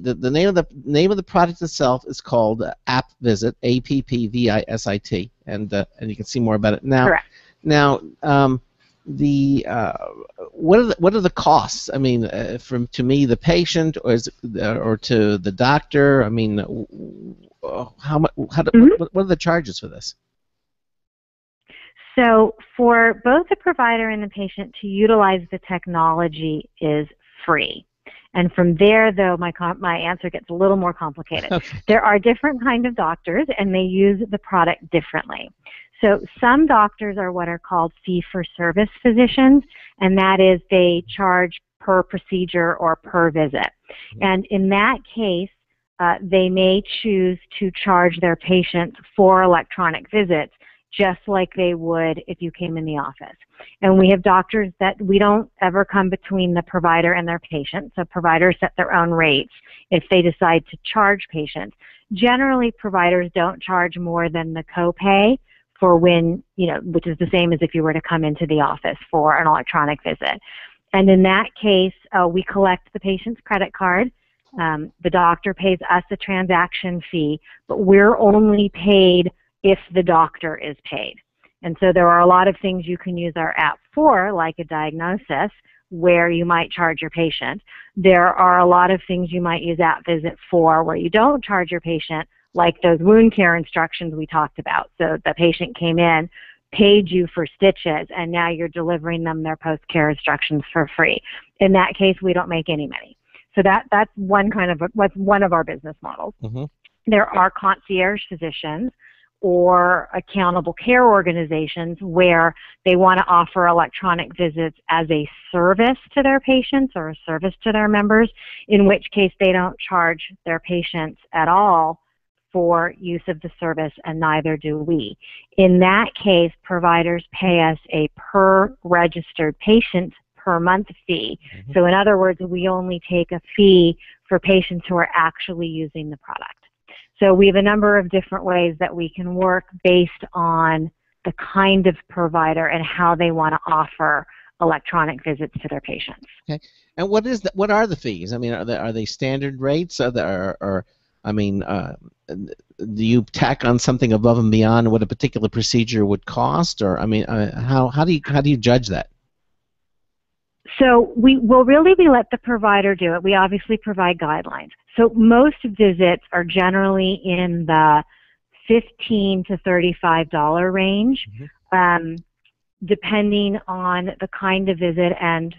name of the product itself is called AppVisit, AppVisit, and you can see more about it now. Correct. Now, what are the costs? I mean, to me, the patient, or to the doctor. I mean, what are the charges for this? So for both the provider and the patient to utilize the technology is free. And from there, though, my answer gets a little more complicated. Okay. There are different kinds of doctors, and they use the product differently. So some doctors are what are called fee-for-service physicians, and that is they charge per procedure or per visit. And in that case, they may choose to charge their patients for electronic visits, just like they would if you came in the office. And we have doctors that we don't ever come between the provider and their patient, so providers set their own rates if they decide to charge patients. Generally, providers don't charge more than the copay for when, which is the same as if you were to come into the office for an electronic visit. And in that case, we collect the patient's credit card. The doctor pays us a transaction fee, but we're only paid if the doctor is paid. And so there are a lot of things you can use our app for, like a diagnosis, where you might charge your patient. There are a lot of things you might use AppVisit for where you don't charge your patient, like those wound care instructions we talked about. So the patient came in, paid you for stitches, and now you're delivering them their post-care instructions for free. In that case, we don't make any money. So that's one of our business models. Mm-hmm. There are concierge physicians or accountable care organizations where they want to offer electronic visits as a service to their patients or a service to their members, in which case they don't charge their patients at all for use of the service, and neither do we. In that case, providers pay us a per registered patient per month fee. Mm-hmm. So in other words, we only take a fee for patients who are actually using the product. So we have a number of different ways that we can work based on the kind of provider and how they want to offer electronic visits to their patients. Okay. And what are the fees? I mean, are they standard rates? Do you tack on something above and beyond what a particular procedure would cost, or how do you judge that? So we let the provider do it. We obviously provide guidelines. So most visits are generally in the $15 to $35 range, mm-hmm. Depending on the kind of visit and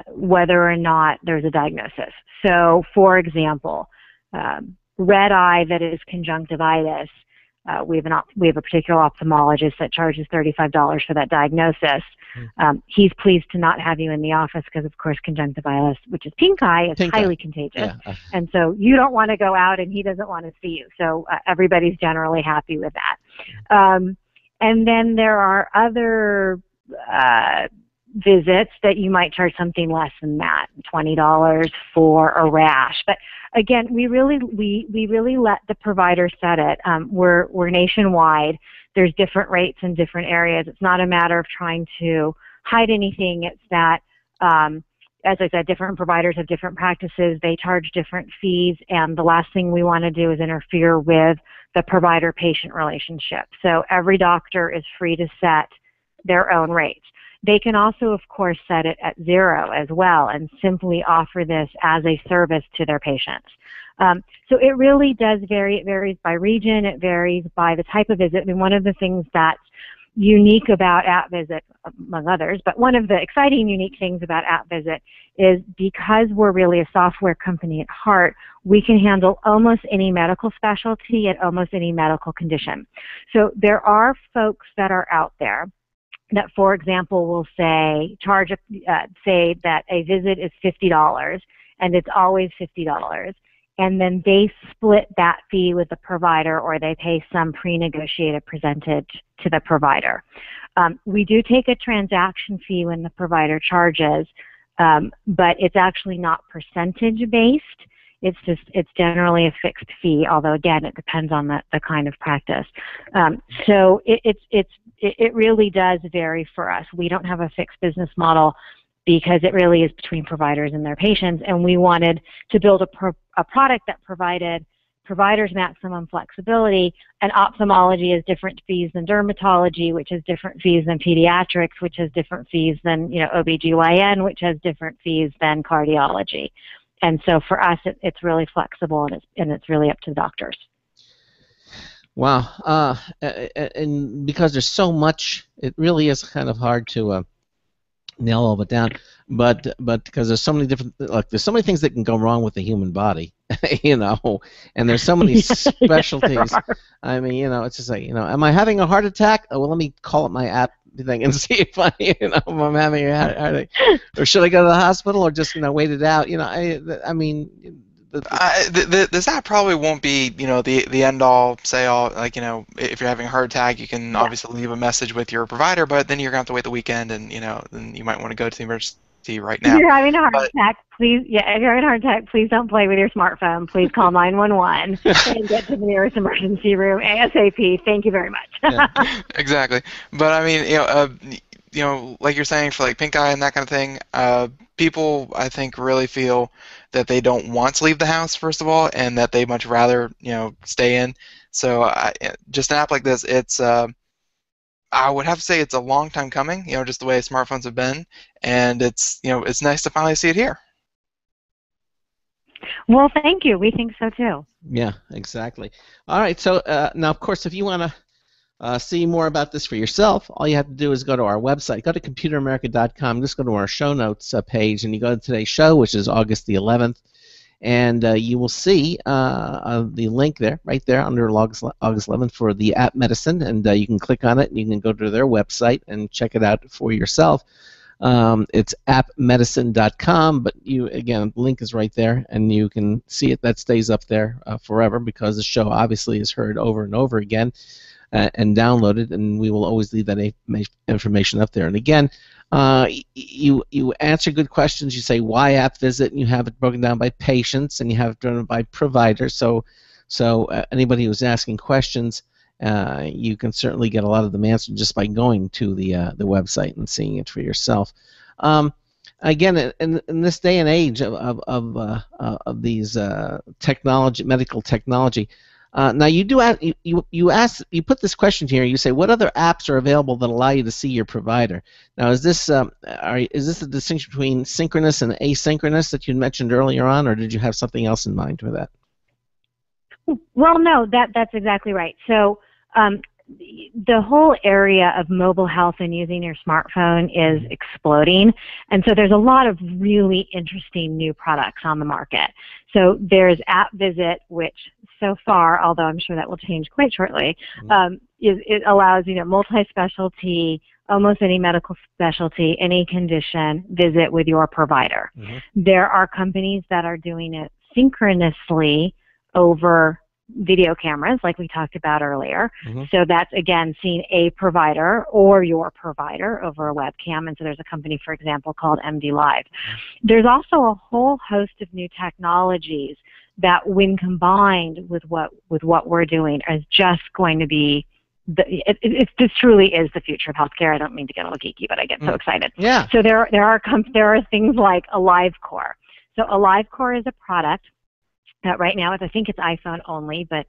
whether or not there's a diagnosis. So, for example, red eye that is conjunctivitis. We have a particular ophthalmologist that charges $35 for that diagnosis. He's pleased to not have you in the office because, of course, conjunctivitis, which is pink eye, is highly contagious. Yeah. And so you don't want to go out and he doesn't want to see you. So everybody's generally happy with that. And then there are other visits that you might charge something less than that, $20 for a rash. But again, we really let the provider set it. We're nationwide. There's different rates in different areas. It's not a matter of trying to hide anything. It's that, as I said, different providers have different practices. They charge different fees, and the last thing we want to do is interfere with the provider-patient relationship. So every doctor is free to set their own rates. They can also, of course, set it at zero as well and simply offer this as a service to their patients. So it really does vary. It varies by region. It varies by the type of visit. I mean, one of the things that's unique about AppVisit, among others, but one of the exciting, unique things about AppVisit is because we're really a software company at heart, we can handle almost any medical specialty at almost any medical condition. So there are folks that are out there that, for example, will say that a visit is $50 and it's always $50. and then they split that fee with the provider, or they pay some pre-negotiated percentage to the provider. We do take a transaction fee when the provider charges, but it's actually not percentage-based. It's generally a fixed fee, although again it depends on the kind of practice. So it really does vary for us. We don't have a fixed business model because it really is between providers and their patients, and we wanted to build a product that provided providers maximum flexibility, and ophthalmology has different fees than dermatology, which has different fees than pediatrics, which has different fees than OBGYN, which has different fees than cardiology. And so for us, it's really flexible, and it's really up to the doctors. Wow. And because there's so much, it really is kind of hard to nail all of it down. But because there's so many different, there's so many things that can go wrong with the human body, and there's so many specialties. Yes, I mean, it's just like, am I having a heart attack? Oh, well, let me call up my app thing and see if if I'm having a heart attack, or should I go to the hospital, or just wait it out? I mean. This app probably won't be, the end all, say all. If you're having a heart attack, you can obviously leave a message with your provider, but then you're gonna have to wait the weekend, and then you might want to go to the emergency right now. If you're having a heart attack, please, if you're having a heart attack, please don't play with your smartphone. Please call 911 and get to the nearest emergency room ASAP. Thank you very much. Yeah, exactly. But I mean, like you're saying, for like pink eye and that kind of thing, people, I think, really feel that they don't want to leave the house, first of all, and that they much rather, stay in. So just an app like this, it's, I would have to say it's a long time coming, just the way smartphones have been, and it's, it's nice to finally see it here. Well, thank you. We think so too. Yeah, exactly. All right. So now, of course, if you want to see more about this for yourself, all you have to do is go to our website. Go to computeramerica.com. Just go to our show notes page, and you go to today's show, which is August the 11th, and you will see the link there, right there under August 11th for the AppMedicine, and you can click on it, and you can go to their website and check it out for yourself. It's appmedicine.com, but again, the link is right there, and you can see it. That stays up there forever, because the show obviously is heard over and over again. And downloaded, and we will always leave that information up there. And again, you answer good questions. You say why app visit, and you have it broken down by patients, and you have it broken down by providers. So anybody who's asking questions, you can certainly get a lot of them answered just by going to the website and seeing it for yourself. Again, in this day and age of these medical technology. Now you put this question here. You say, what other apps are available that allow you to see your provider? Now, is this the distinction between synchronous and asynchronous that you mentioned earlier on, or did you have something else in mind with that? Well, no, that's exactly right. So the whole area of mobile health and using your smartphone is exploding, and so there's a lot of really interesting new products on the market. So there's AppVisit, which so far, although I'm sure that will change quite shortly, it allows multi-specialty, almost any medical specialty, any condition, visit with your provider. There are companies that are doing it synchronously over video cameras, like we talked about earlier. So that's, again, seeing a provider or your provider over a webcam. And so there's a company, for example, called MD Live. There's also a whole host of new technologies that, when combined with what we're doing, is just going to be this truly is the future of healthcare. I don't mean to get a little geeky, but I get so excited. Yeah. So there are things like AliveCore. So AliveCore is a product that right now, I think it's iPhone only, but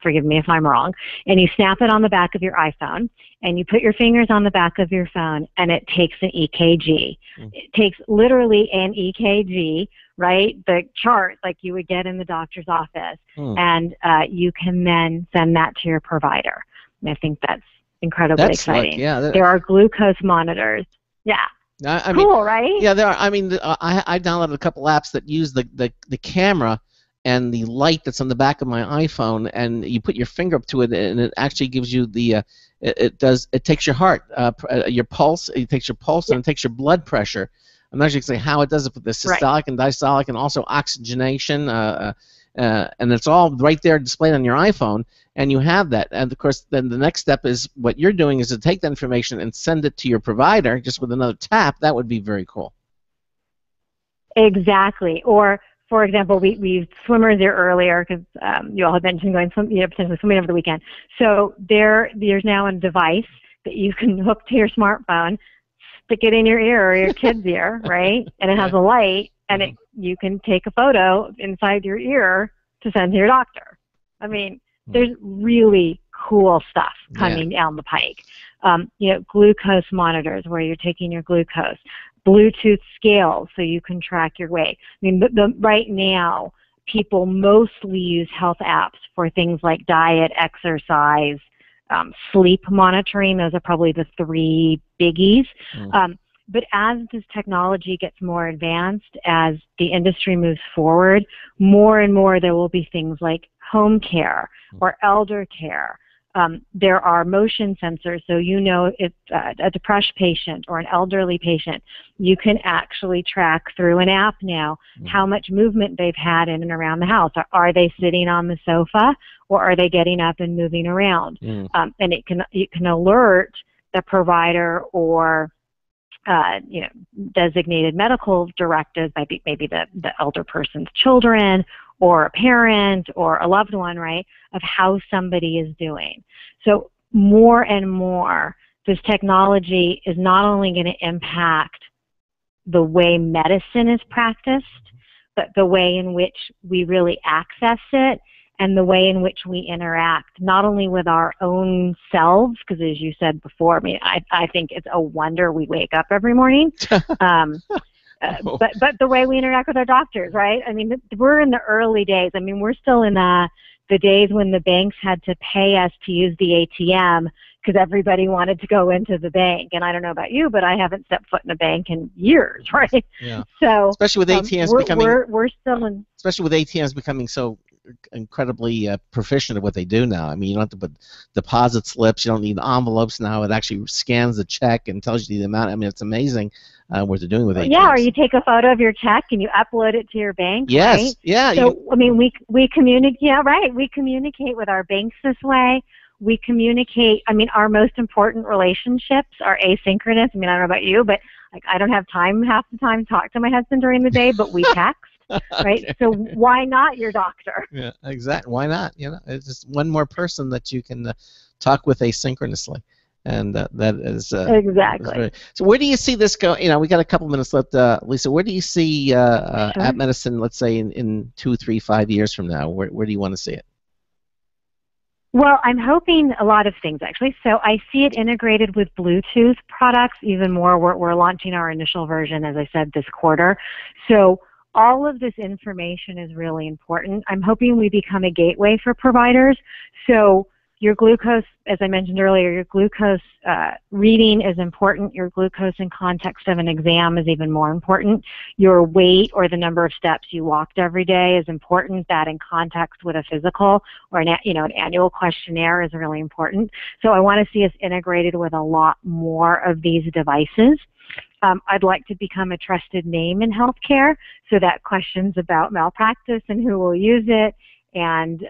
forgive me if I'm wrong. And you snap it on the back of your iPhone, and you put your fingers on the back of your phone, and it takes an EKG. It takes literally an EKG, right? The chart like you would get in the doctor's office, and you can then send that to your provider. And I think that's incredibly exciting. There are glucose monitors. Yeah. I cool, mean, right? Yeah, there are. I mean, I downloaded a couple apps that use the camera and the light that's on the back of my iPhone, and you put your finger up to it, and it actually gives you the it takes your heart, your pulse, it takes your pulse, and it takes your blood pressure. I'm not sure exactly how it does it with the systolic and diastolic, and also oxygenation. and it's all right there displayed on your iPhone, and you have that. And of course, then the next step is what you're doing is to take that information and send it to your provider just with another tap. That would be very cool. Exactly. Or, for example, we swimmers there earlier because you all had mentioned going potentially swimming over the weekend. So there's now a device that you can hook to your smartphone, stick it in your ear or your kid's ear, right? And it has a light, and you can take a photo inside your ear to send to your doctor. I mean, there's really cool stuff coming down the pike. Glucose monitors where you're taking your glucose. Bluetooth scales so you can track your weight. I mean, right now, people mostly use health apps for things like diet, exercise, sleep monitoring. Those are probably the three biggies. But as this technology gets more advanced, as the industry moves forward, more and more there will be things like home care or elder care. There are motion sensors, so if a depressed patient or an elderly patient, you can actually track through an app now how much movement they've had in and around the house. Are they sitting on the sofa, or are they getting up and moving around? And it can alert the provider or designated medical directives, maybe the elder person's children or a parent or a loved one, right, of how somebody is doing. So more and more, this technology is not only going to impact the way medicine is practiced, but the way in which we really access it and the way in which we interact, not only with our own selves, because as you said before, I mean, I think it's a wonder we wake up every morning, but the way we interact with our doctors, right? I mean, we're in the early days. I mean, we're still in the days when the banks had to pay us to use the ATM because everybody wanted to go into the bank. And I don't know about you, but I haven't stepped foot in a bank in years, right? Yeah. So especially with ATMs we're still in. Especially with ATMs becoming so incredibly proficient at what they do now. I mean, you don't have to put deposit slips. You don't need envelopes now. It actually scans the check and tells you the amount. I mean, it's amazing what they're doing with ATMs. Yeah, or you take a photo of your check and you upload it to your bank. Yes. Right? Yeah. So I mean, we communicate. Yeah, right. We communicate with our banks this way. We communicate. I mean, our most important relationships are asynchronous. I mean, I don't know about you, but like I don't have time half the time to talk to my husband during the day, but we text. Right? Okay. So why not your doctor? Yeah, exactly. Why not? It's just one more person that you can talk with asynchronously, and that is exactly. So where do you see this go? We got a couple minutes left, Lisa. Where do you see AppMedicine, let's say in 2, 3, 5 years from now? Where do you want to see it? Well, I'm hoping a lot of things, actually. So I see it integrated with Bluetooth products even more. We're launching our initial version, as I said, this quarter. So all of this information is really important. I'm hoping we become a gateway for providers. So your glucose, as I mentioned earlier, your glucose reading is important. Your glucose in context of an exam is even more important. Your weight or the number of steps you walked every day is important. That in context with a physical or an annual questionnaire is really important. So I want to see us integrated with a lot more of these devices. I'd like to become a trusted name in healthcare so that questions about malpractice and who will use it and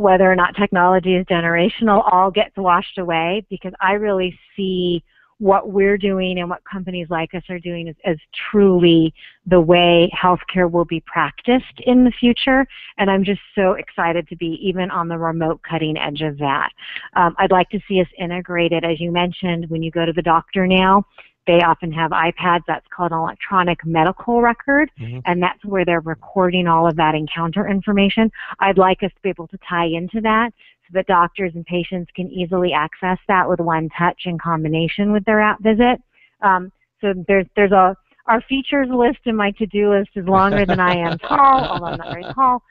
whether or not technology is generational all gets washed away, because I really see what we're doing and what companies like us are doing as truly the way healthcare will be practiced in the future. And I'm just so excited to be even on the remote cutting edge of that. I'd like to see us integrated, as you mentioned, when you go to the doctor now, they often have iPads. That's called an electronic medical record, and that's where they're recording all of that encounter information. I'd like us to be able to tie into that so that doctors and patients can easily access that with one touch in combination with their app visit. So there's our features list in my to-do list is longer than I am tall, although I'm not very tall.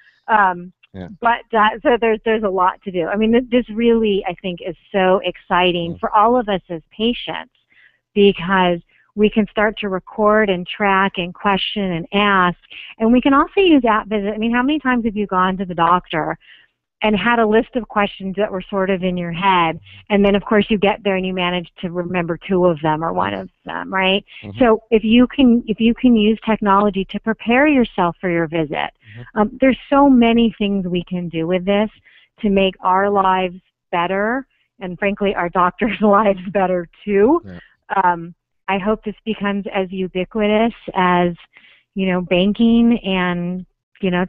But so there's a lot to do. I mean, this really, I think, is so exciting for all of us as patients, because we can start to record and track and question and ask, and we can also use app visit. I mean, how many times have you gone to the doctor and had a list of questions that were sort of in your head, and then of course you get there and you manage to remember 2 of them or 1 of them, right? So if you can use technology to prepare yourself for your visit, there's so many things we can do with this to make our lives better, and frankly our doctors' lives better too. I hope this becomes as ubiquitous as, banking and,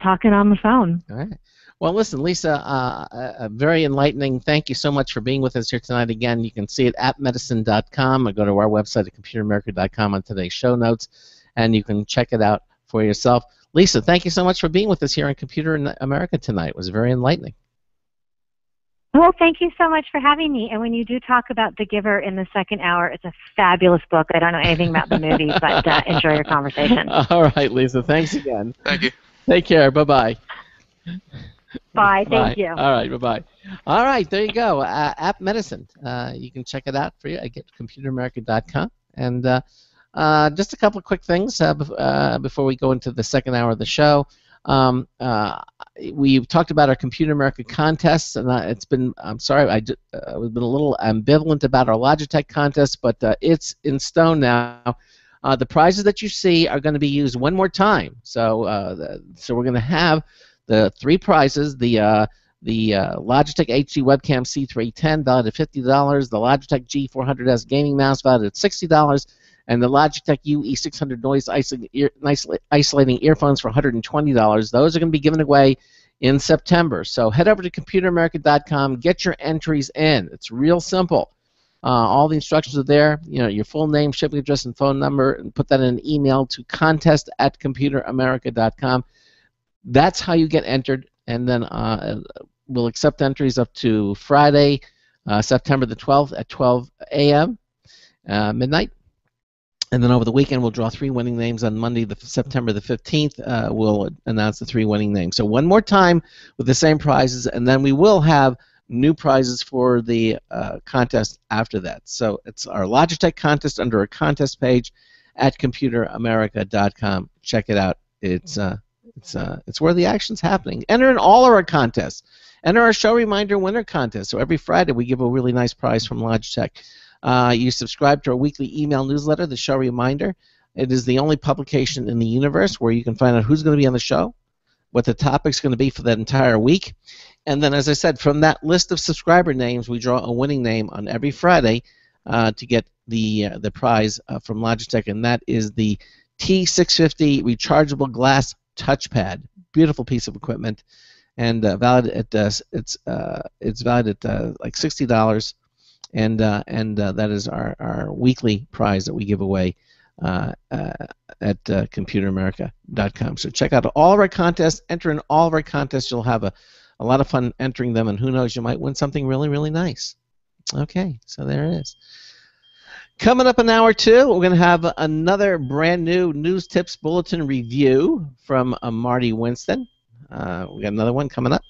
talking on the phone. All right. Well, listen, Lisa, very enlightening. Thank you so much for being with us here tonight. Again, you can see it at appmedicine.com or go to our website at computeramerica.com on today's show notes, and you can check it out for yourself. Lisa, thank you so much for being with us here on Computer in America tonight. It was very enlightening. Well, thank you so much for having me. And when you do talk about The Giver in the second hour, it's a fabulous book. I don't know anything about the movie, but enjoy your conversation. All right, Lisa. Thanks again. Thank you. Take care. Bye-bye. Bye. Thank you. All right. Bye-bye. All right. There you go. AppMedicine. You can check it out for you at computeramerica.com. And just a couple of quick things before we go into the second hour of the show. We've talked about our Computer America contests, and it's been, I'm sorry, I've been a little ambivalent about our Logitech contest, but it's in stone now. The prizes that you see are going to be used one more time. So we're going to have the 3 prizes, the Logitech HD Webcam C310 valued at $50, the Logitech G400S gaming mouse valued at $60, and the Logitech UE600 noise isolating earphones for $120. Those are going to be given away in September. So head over to computeramerica.com, get your entries in. It's real simple. All the instructions are there. Your full name, shipping address, and phone number, and put that in an email to contest@computeramerica.com. That's how you get entered, and then we'll accept entries up to Friday, September the 12th at 12 a.m. Midnight. And then over the weekend, we'll draw 3 winning names. On Monday, September the 15th, we'll announce the 3 winning names. So one more time with the same prizes, and then we will have new prizes for the contest after that. So it's our Logitech contest under a contest page at computeramerica.com. Check it out. It's where the action's happening. Enter in all of our contests. Enter our show reminder winner contest. So every Friday we give a really nice prize from Logitech. You subscribe to our weekly email newsletter, the show reminder. It is the only publication in the universe where you can find out who's going to be on the show, what the topic's going to be for that entire week. And then, as I said, from that list of subscriber names, we draw a winning name on every Friday to get the prize from Logitech, and that is the T650 rechargeable glass touchpad. Beautiful piece of equipment, and valued at it's valued at like $60, and that is our weekly prize that we give away at computeramerica.com. So check out all of our contests. Enter in all of our contests. You'll have a lot of fun entering them, and who knows, you might win something really, really nice. Okay, so there it is. Coming up in hour 2, we're going to have another brand new News Tips Bulletin review from Marty Winston. We got another one coming up.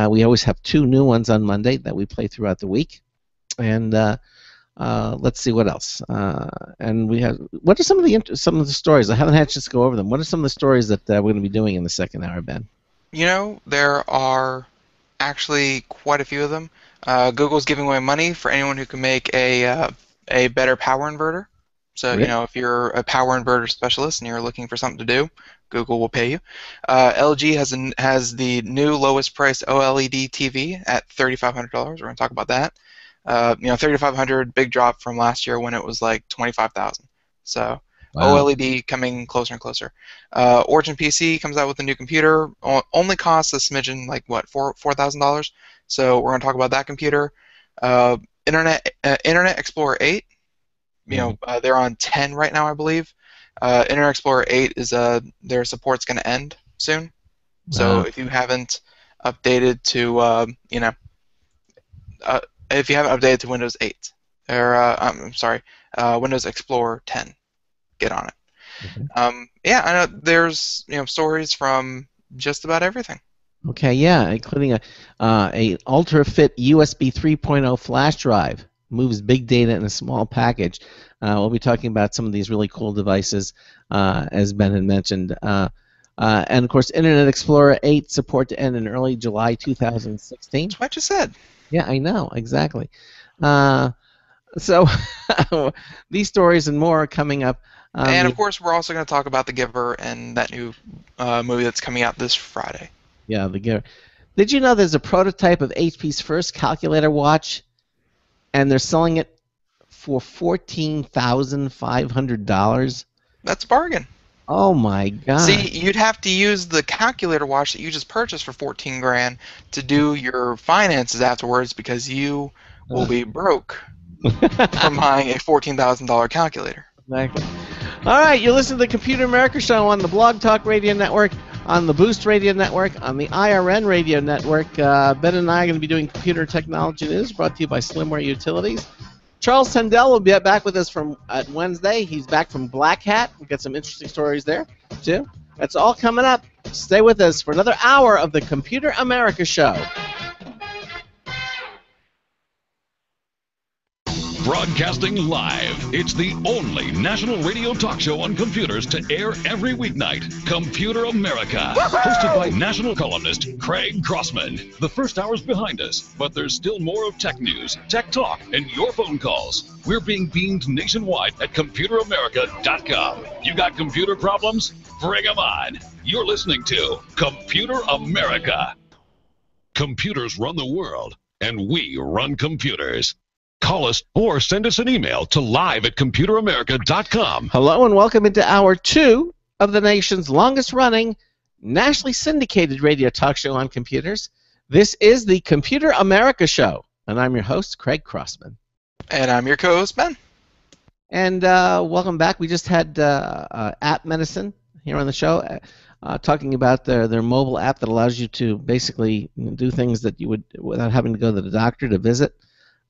We always have 2 new ones on Monday that we play throughout the week. And let's see what else. And we have, what are some of the stories? I haven't had a chance to go over them. What are some of the stories that we're going to be doing in the second hour, Ben? There are actually quite a few of them. Google's giving away money for anyone who can make a better power inverter. So, Really? If you're a power inverter specialist and you're looking for something to do, Google will pay you. LG has the new lowest priced OLED TV at $3,500. We're going to talk about that. $3,500, big drop from last year when it was like $25,000. So Wow. OLED coming closer and closer. Origin PC comes out with a new computer. Only costs a smidgen, like what, $4,000. So we're going to talk about that computer. Internet Explorer 8. They're on 10 right now, I believe. Internet Explorer 8 is their support's going to end soon. So if you haven't updated to if you haven't updated to Windows 8 or Windows Explorer 10, get on it. Okay. I know there's stories from just about everything. Okay, yeah, including a ultra-fit USB 3.0 flash drive. Moves big data in a small package. We'll be talking about some of these really cool devices, as Ben had mentioned. And of course, Internet Explorer 8 support to end in early July 2016. That's what I just said. Yeah, I know, exactly. So these stories and more are coming up. And of course, we're also going to talk about The Giver and that new movie that's coming out this Friday. Yeah, The Giver. Did you know there's a prototype of HP's first calculator watch, and they're selling it for $14,500? That's a bargain. Oh my God! See, you'd have to use the calculator watch that you just purchased for $14,000 to do your finances afterwards, because you will be broke from buying a $14,000 calculator. Exactly. All right, you're listening to the Computer America Show on the Blog Talk Radio Network, on the Boost Radio Network, on the IRN Radio Network. Ben and I are going to be doing computer technology news, brought to you by Slimware Utilities. Charles Tendell will be back with us at Wednesday. He's back from Black Hat. We've got some interesting stories there, too. That's all coming up. Stay with us for another hour of the Computer America Show. Broadcasting live, it's the only national radio talk show on computers to air every weeknight. Computer America, hosted by national columnist Craig Crossman. The first hour's behind us, but there's still more of tech news, tech talk, and your phone calls. We're being beamed nationwide at ComputerAmerica.com. You got computer problems? Bring them on. You're listening to Computer America. Computers run the world, and we run computers. Call us or send us an email to live@computeramerica.com. Hello and welcome into Hour 2 of the nation's longest-running, nationally syndicated radio talk show on computers. This is the Computer America Show, and I'm your host, Craig Crossman. And I'm your co-host, Ben. And welcome back. We just had AppMedicine here on the show, talking about their mobile app that allows you to basically do things that you would without having to go to the doctor to visit.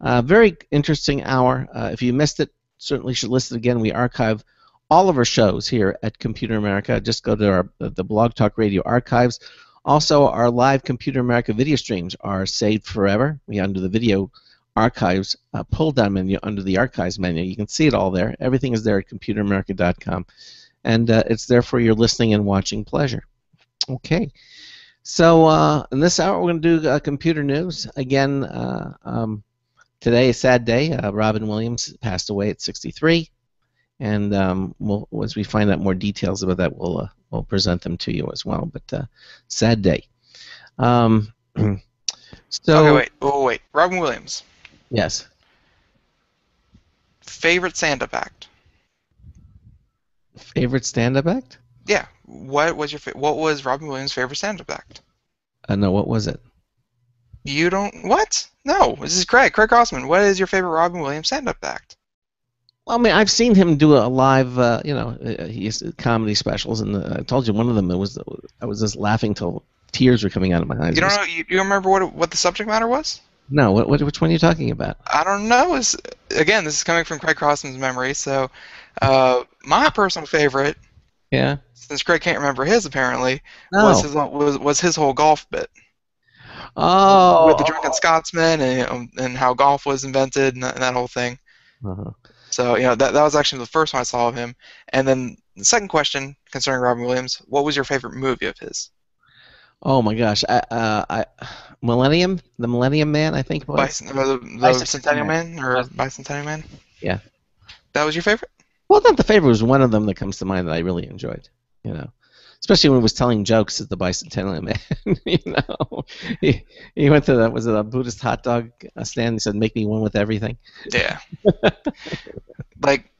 Very interesting hour. If you missed it, certainly should listen again. We archive all of our shows here at Computer America. Just go to the Blog Talk Radio archives. Also, our live Computer America video streams are saved forever. We under the video archives pull-down menu under the archives menu. You can see it all there. Everything is there at ComputerAmerica.com, and it's there for your listening and watching pleasure. Okay. So in this hour, we're going to do computer news again. Today, a sad day. Robin Williams passed away at 63, and as we find out more details about that, we'll present them to you as well. But sad day. So okay, wait. Robin Williams. Yes. Favorite stand-up act. Favorite stand-up act? Yeah. What was What was Robin Williams' favorite stand-up act? No. What was it? You don't... What? No, this is Craig Crossman. What is your favorite Robin Williams stand-up act? Well, I mean, I've seen him do a live, he's comedy specials, and I told you one of them. I was just laughing till tears were coming out of my eyes. You don't know? You remember what the subject matter was? No. Which one are you talking about? I don't know. Again, this is coming from Craig Crossman's memory. So, my personal favorite. Yeah. Since Craig can't remember his, apparently, was his whole golf bit. Oh, with the Drunken Scotsman and how golf was invented and that whole thing. Uh-huh. So that was actually the first one I saw of him. And then the second question concerning Robin Williams: what was your favorite movie of his? Oh my gosh, the Millennium Man, I think it was. The Centennial Man or Bicentennial Man? Yeah. That was your favorite? Well, not the favorite. It was one of them that comes to mind that I really enjoyed. Especially when he was telling jokes at the Bicentennial Man. He went to was it a Buddhist hot dog stand? He said, "Make me one with everything." Yeah. Like,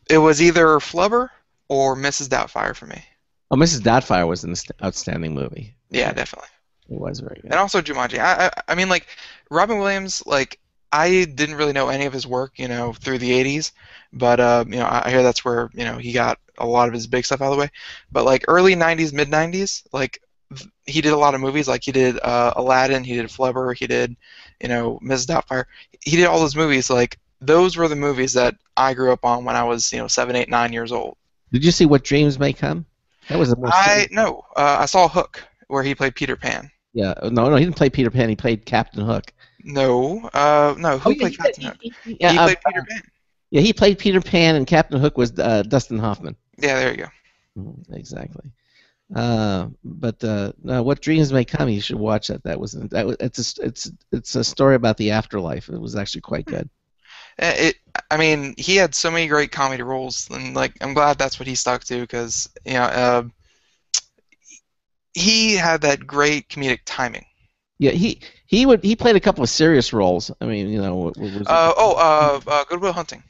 it was either Flubber or Mrs. Doubtfire for me. Oh, Mrs. Doubtfire was an outstanding movie. Yeah, definitely. It was very good. And also Jumanji. I mean, like, Robin Williams, like, I didn't really know any of his work, through the 80s, but, I hear that's where, he got a lot of his big stuff out of the way. But, like, early 90s, mid 90s, like, he did a lot of movies. Like, he did Aladdin, he did Flubber, he did, Mrs. Doubtfire. He did all those movies. Like, those were the movies that I grew up on when I was, 7, 8, 9 years old. Did you see What Dreams May Come? That was the most. No. I saw Hook, where he played Peter Pan. Yeah. No, he didn't play Peter Pan. He played Captain Hook. No. Who played Captain Hook? He played Peter Pan. Yeah, he played Peter Pan, and Captain Hook was Dustin Hoffman. Yeah, there you go. Exactly. No, What Dreams May Come. You should watch that. It's a story about the afterlife. It was actually quite good. I mean, he had so many great comedy roles, and like I'm glad that's what he stuck to because he had that great comedic timing. Yeah, he played a couple of serious roles. I mean, what was it? Good Will Hunting.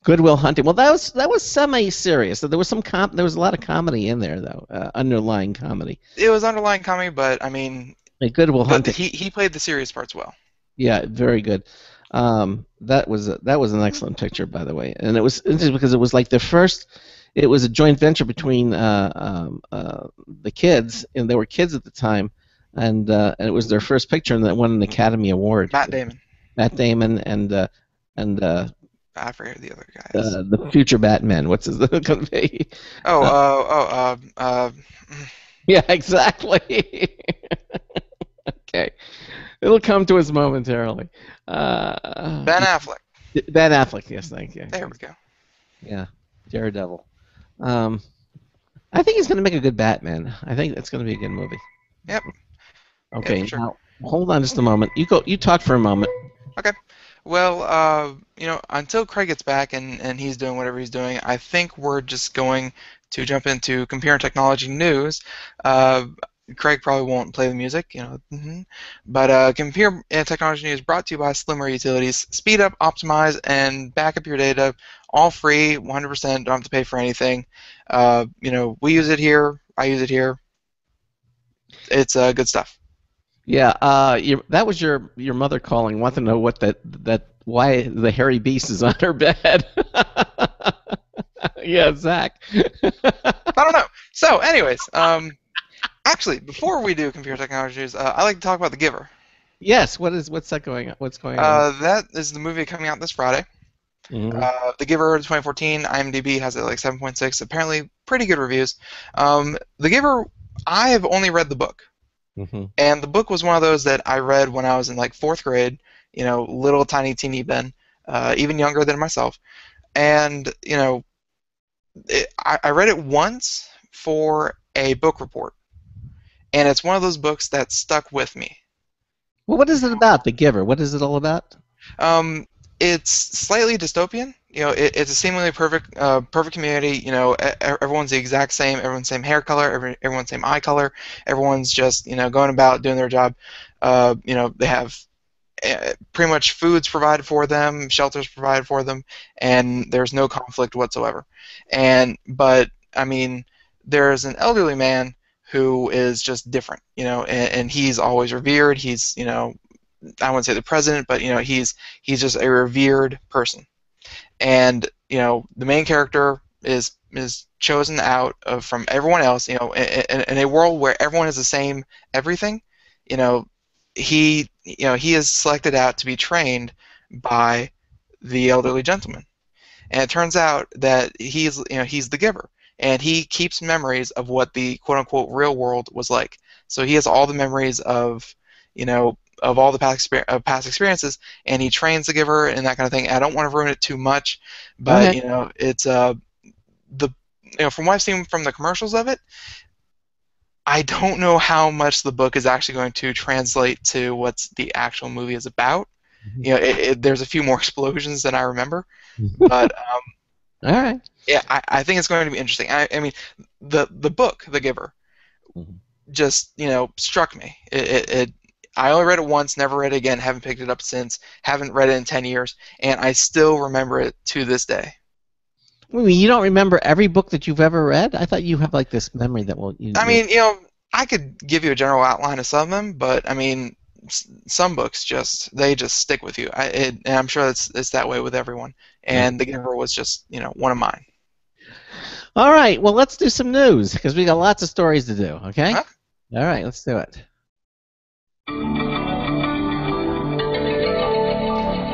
Good Will Hunting. Well, that was semi-serious. There was there was a lot of comedy in there though, underlying comedy. It was underlying comedy, but I mean, Good Will Hunting. He played the serious parts well. Yeah, very good. That was an excellent picture, by the way, and it was interesting because it was like the first. It was a joint venture between the kids, and they were kids at the time, and it was their first picture, and that won an Academy Award. Matt Damon. Matt Damon and I forget the other guys. The future Batman. What's his going to be? Yeah, exactly. Okay. It'll come to us momentarily. Ben Affleck. Ben Affleck, yes, thank you. There we go. Yeah, Daredevil. I think he's going to make a good Batman. I think it's going to be a good movie. Yep. Okay, yeah, sure. Now hold on just a moment. You talk for a moment. Okay. Well, until Craig gets back and he's doing whatever he's doing, I think we're just going to jump into computer and technology news. Craig probably won't play the music, but computer and technology news brought to you by Slimmer Utilities. Speed up, optimize, and back up your data, all free, 100%. Don't have to pay for anything. We use it here. I use it here. It's good stuff. Yeah, that was your mother calling. Want to know what why the hairy beast is on her bed? Yeah, Zach. I don't know. So, anyways, actually, before we do computer technology news, I like to talk about The Giver. Yes. What's going on? What's going on? That is the movie coming out this Friday. Mm-hmm. The Giver 2014. IMDb has it like 7.6. Apparently, pretty good reviews. The Giver. I have only read the book. Mm-hmm. And the book was one of those that I read when I was in like 4th grade, little tiny teeny Ben, even younger than myself. And, I read it once for a book report. And it's one of those books that stuck with me. Well, what is it about, The Giver? What is it all about? It's slightly dystopian. It's a seemingly perfect community. Everyone's the exact same. Everyone's same hair color. Everyone's same eye color. Everyone's just going about doing their job. They have pretty much foods provided for them, shelters provided for them, and there's no conflict whatsoever. But I mean, there's an elderly man who is just different. And he's always revered. He's I wouldn't say the president, but he's just a revered person. And the main character is chosen out from everyone else. In a world where everyone is the same everything, he is selected out to be trained by the elderly gentleman. And it turns out that he's the giver, and he keeps memories of what the quote unquote real world was like. So he has all the memories of of all the past experiences, and he trains the giver and that kind of thing. I don't want to ruin it too much, but it's from what I've seen from the commercials of it, I don't know how much the book is actually going to translate to what the actual movie is about. Mm-hmm. There's a few more explosions than I remember, but all right. Yeah, I think it's going to be interesting. I mean, the book, The Giver, mm-hmm. just struck me. I only read it once, never read it again, haven't picked it up since, haven't read it in 10 years, and I still remember it to this day. I mean, you don't remember every book that you've ever read? I thought you have like this memory that will... I mean, I could give you a general outline of some of them, but I mean, some books just stick with you. And I'm sure it's that way with everyone. And The Giver was just, one of mine. All right, well, let's do some news, because we got lots of stories to do, okay? Huh? All right, let's do it.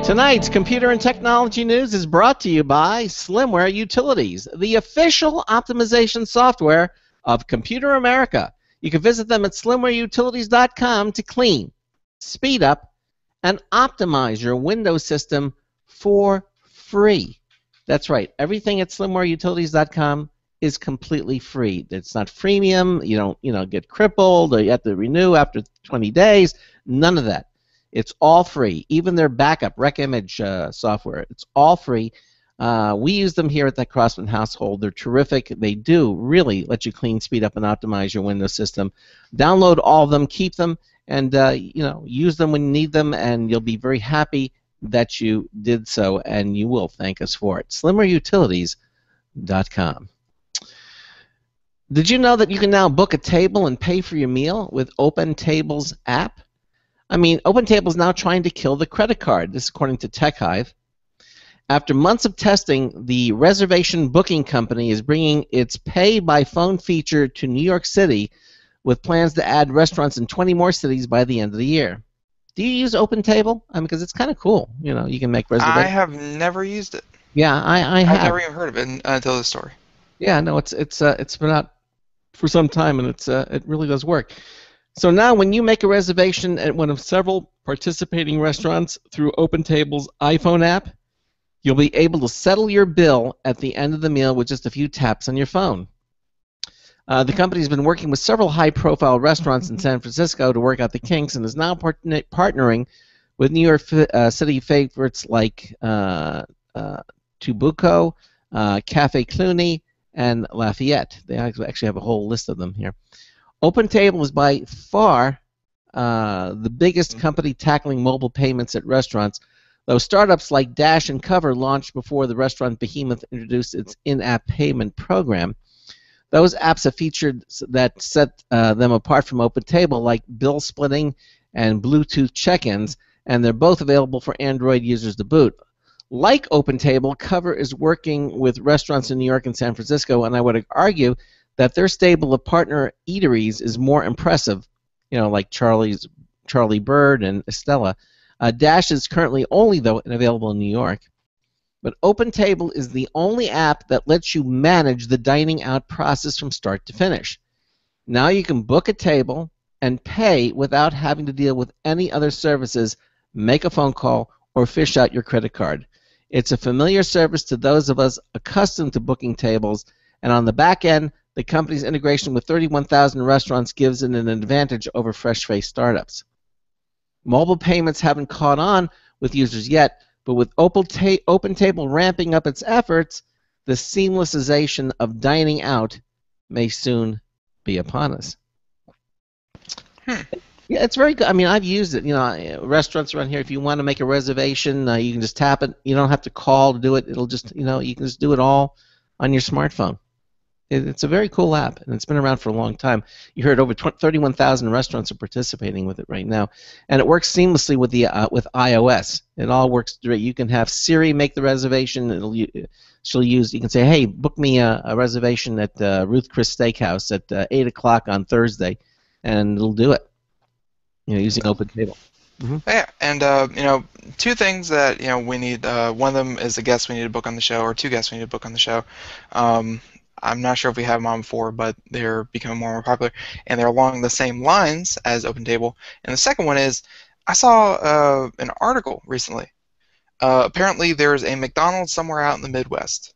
Tonight's computer and technology news is brought to you by Slimware Utilities, the official optimization software of Computer America. You can visit them at slimwareutilities.com to clean, speed up, and optimize your Windows system for free. That's right. Everything at slimwareutilities.com is completely free. It's not freemium. You don't get crippled or you have to renew after 20 days. None of that. It's all free. Even their backup rec image software, it's all free. We use them here at the Crossman household. They're terrific. They do really let you clean, speed up, and optimize your Windows system. Download all of them, keep them, and use them when you need them, and you'll be very happy that you did so, and you will thank us for it. SlimmerUtilities.com. Did you know that you can now book a table and pay for your meal with OpenTable's app? I mean, OpenTable is now trying to kill the credit card. This is according to TechHive. After months of testing, the reservation booking company is bringing its pay by phone feature to New York City with plans to add restaurants in 20 more cities by the end of the year. Do you use OpenTable? I mean, because it's kind of cool. You can make reservations. I have never used it. Yeah, I have. I've never even heard of it until this story. Yeah, no, it's been out for some time, and it really does work. So now when you make a reservation at one of several participating restaurants through OpenTable's iPhone app, you'll be able to settle your bill at the end of the meal with just a few taps on your phone. The company's been working with several high-profile restaurants in San Francisco to work out the kinks and is now partnering with New York City favorites like Tubuco, Cafe Cluny, and Lafayette. They actually have a whole list of them here. OpenTable is by far the biggest company tackling mobile payments at restaurants, though startups like Dash and Cover launched before the restaurant behemoth introduced its in-app payment program. Those apps have features that set them apart from OpenTable, like bill splitting and Bluetooth check-ins, and they're both available for Android users to boot. Like OpenTable, Cover is working with restaurants in New York and San Francisco, and I would argue that their stable of partner eateries is more impressive, like Charlie Bird and Estella. Dash is currently only, though, available in New York. But OpenTable is the only app that lets you manage the dining out process from start to finish. Now you can book a table and pay without having to deal with any other services, make a phone call, or fish out your credit card. It's a familiar service to those of us accustomed to booking tables, and on the back end, the company's integration with 31,000 restaurants gives it an advantage over fresh-faced startups. Mobile payments haven't caught on with users yet, but with OpenTable ramping up its efforts, the seamlessization of dining out may soon be upon us. Yeah, it's very good. I mean, I've used it. Restaurants around here, if you want to make a reservation, you can just tap it. You don't have to call to do it. It'll just, you can just do it all on your smartphone. It's a very cool app, and it's been around for a long time. You heard over 31,000 restaurants are participating with it right now, and it works seamlessly with with iOS. It all works great. You can have Siri make the reservation. She'll use. You can say, "Hey, book me a reservation at Ruth Chris Steakhouse at 8 o'clock on Thursday," and it'll do it. Using OpenTable. Mm-hmm. Yeah, and two things that we need. One of them is a guest we need to book on the show, or two guests we need to book on the show. I'm not sure if we have them on before, but they're becoming more and more popular, and they're along the same lines as OpenTable. And the second one is, I saw an article recently. Apparently, there's a McDonald's somewhere out in the Midwest.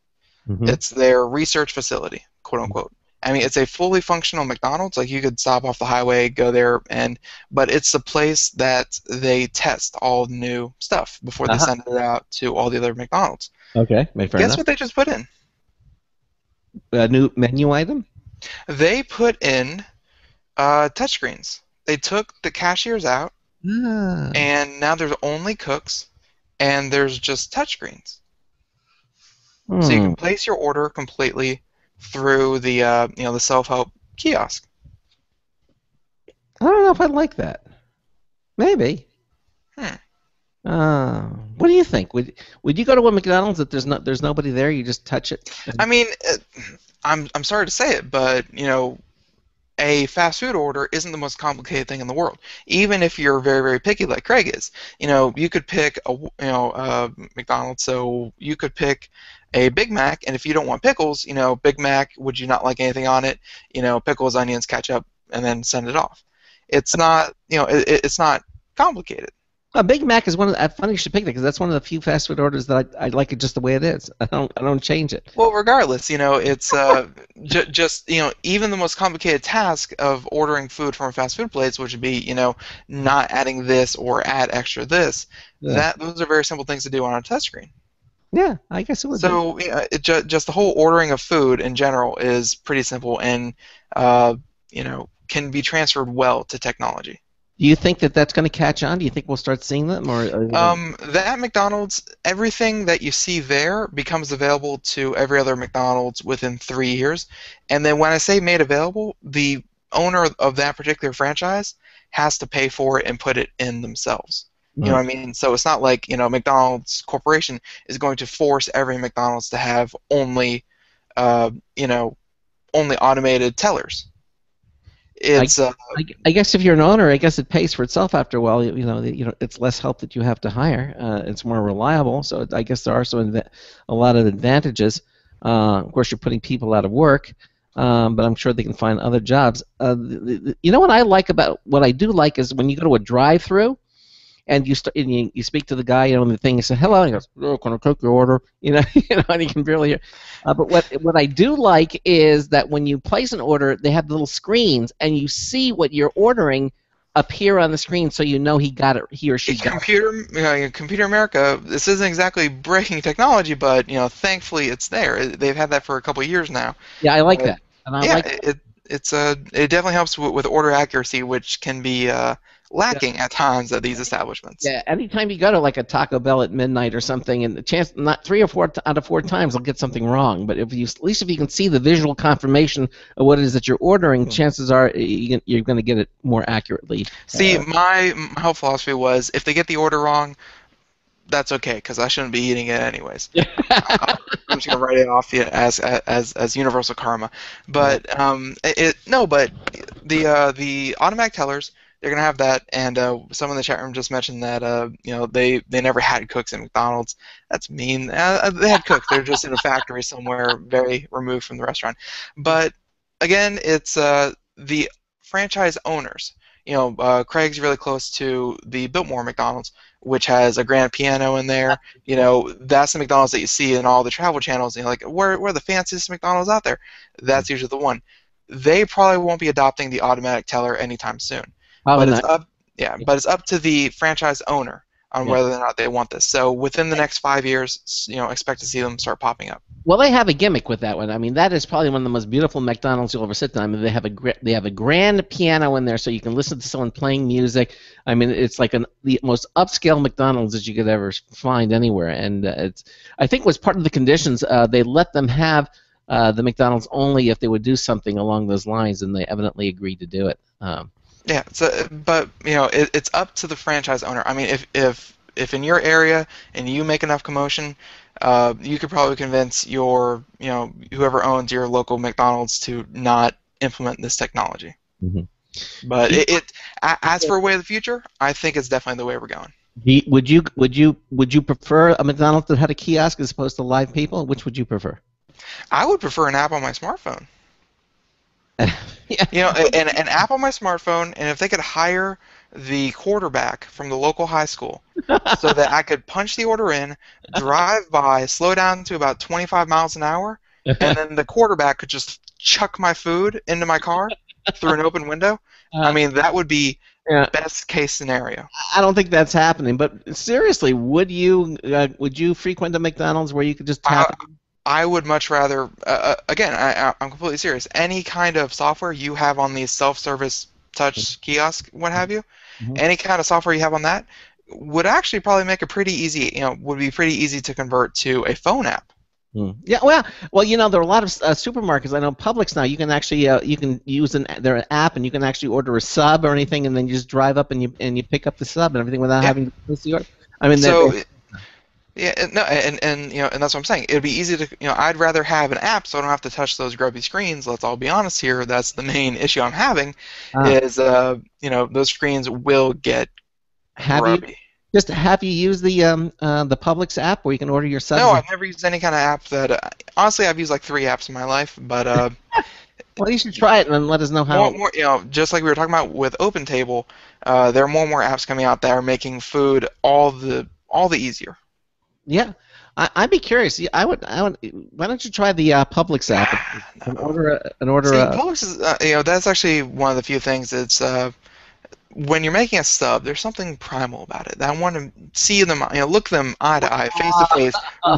Mm-hmm. It's their research facility, quote unquote. I mean, it's a fully functional McDonald's. Like, you could stop off the highway, go there, but it's the place that they test all the new stuff before they send it out to all the other McDonald's. Okay, Guess what they just put in? A new menu item? They put in touchscreens. They took the cashiers out, and now there's only cooks, and there's just touchscreens. So you can place your order completely through the the self-help kiosk. I don't know if I'd like that. Maybe. What do you think? Would you go to a McDonald's that there's nobody there? You just touch it. I mean, I'm sorry to say it, but a fast food order isn't the most complicated thing in the world. Even if you're very, very picky like Craig is, you could pick a McDonald's. So you could pick a Big Mac, and if you don't want pickles, Big Mac, would you not like anything on it? Pickles, onions, ketchup, and then send it off. It's not, it's not complicated. A Big Mac is one of the, funny you should pick that because that's one of the few fast food orders that I like it just the way it is. I don't change it. Well, regardless, it's just even the most complicated task of ordering food from a fast food place, which would be not adding this or add extra this. Yeah. Those are very simple things to do on a touchscreen. Yeah, I guess it would. So just the whole ordering of food in general is pretty simple and can be transferred well to technology. Do you think that that's going to catch on? Do you think we'll start seeing them, or? That McDonald's, everything that you see there becomes available to every other McDonald's within 3 years, and then when I say made available, the owner of that particular franchise has to pay for it and put it in themselves. You know what I mean? So it's not like McDonald's Corporation is going to force every McDonald's to have only only automated tellers. It's I guess if you're an owner, I guess it pays for itself after a while. It's less help that you have to hire. It's more reliable. So I guess there are a lot of advantages. Of course, you're putting people out of work, but I'm sure they can find other jobs. What I do like is when you go to a drive-through, and you speak to the guy, and the thing, you say hello, and he goes, "Oh, can I take your order?" And you can barely hear. But what I do like is that when you place an order, they have little screens, and you see what you're ordering appear on the screen, so you know he or she got it. Computer America. This isn't exactly breaking technology, but thankfully it's there. They've had that for a couple of years now. Yeah, I like that. And it definitely helps with order accuracy, which can be lacking at times at these establishments. Yeah, anytime you go to like a Taco Bell at midnight or something, and the chance not 3 or 4 out of 4 times I'll get something wrong. But at least if you can see the visual confirmation of what it is that you're ordering, chances are you're going to get it more accurately. See, my whole philosophy was if they get the order wrong, that's okay because I shouldn't be eating it anyways. I'm just gonna write it off as universal karma. But but the automatic tellers, they're gonna have that, and someone in the chat room just mentioned that they never had cooks at McDonald's. That's mean. They had cooks. They're just in a factory somewhere very removed from the restaurant. But again, it's the franchise owners. Craig's really close to the Biltmore McDonald's, which has a grand piano in there. That's the McDonald's that you see in all the travel channels. Like, where are the fanciest McDonald's out there? That's usually the one. They probably won't be adopting the automatic teller anytime soon. But it's up to the franchise owner on whether or not they want this. So within the next 5 years, expect to see them start popping up. Well, they have a gimmick with that one. I mean, that is probably one of the most beautiful McDonald's you'll ever sit down. I mean, they have a grand piano in there, so you can listen to someone playing music. I mean, it's like the most upscale McDonald's that you could ever find anywhere. And I think was part of the conditions. They let them have the McDonald's only if they would do something along those lines, and they evidently agreed to do it. Yeah, but it's up to the franchise owner. I mean, if in your area and you make enough commotion, you could probably convince your whoever owns your local McDonald's to not implement this technology. Mm-hmm. But as for a way of the future, I think it's definitely the way we're going. Would you prefer a McDonald's that had a kiosk as opposed to live people? Which would you prefer? I would prefer an app on my smartphone. Yeah. An app on my smartphone, and if they could hire the quarterback from the local high school so that I could punch the order in, drive by, slow down to about 25 miles an hour, and then the quarterback could just chuck my food into my car through an open window, I mean, that would be best case scenario. I don't think that's happening, but seriously, would you frequent a McDonald's where you could just tap I would much rather, again, I'm completely serious, any kind of software you have on these self-service touch kiosk, what have you, any kind of software you have on that would actually probably make it pretty easy, would be pretty easy to convert to a phone app. Yeah, well, there are a lot of supermarkets. I know Publix now. You can actually you can use their app, and you can actually order a sub or anything, and then you just drive up and you pick up the sub and everything without having to place the order. I mean, and that's what I'm saying. It'd be easy to, I'd rather have an app so I don't have to touch those grubby screens. Let's all be honest here. That's the main issue I'm having, is those screens will get grubby. Have you used the Publix app where you can order your subs? No, I've never used any kind of app that. Honestly, I've used like 3 apps in my life, but Well, you should try it and then let us know how. More, just like we were talking about with OpenTable, there are more and more apps coming out that are making food all the easier. Yeah, I'd be curious. I would. Why don't you try the Publix app and order an order? See, Publix is, that's actually one of the few things that's when you're making a sub, there's something primal about it. I want to see them, look them eye to eye, face to face,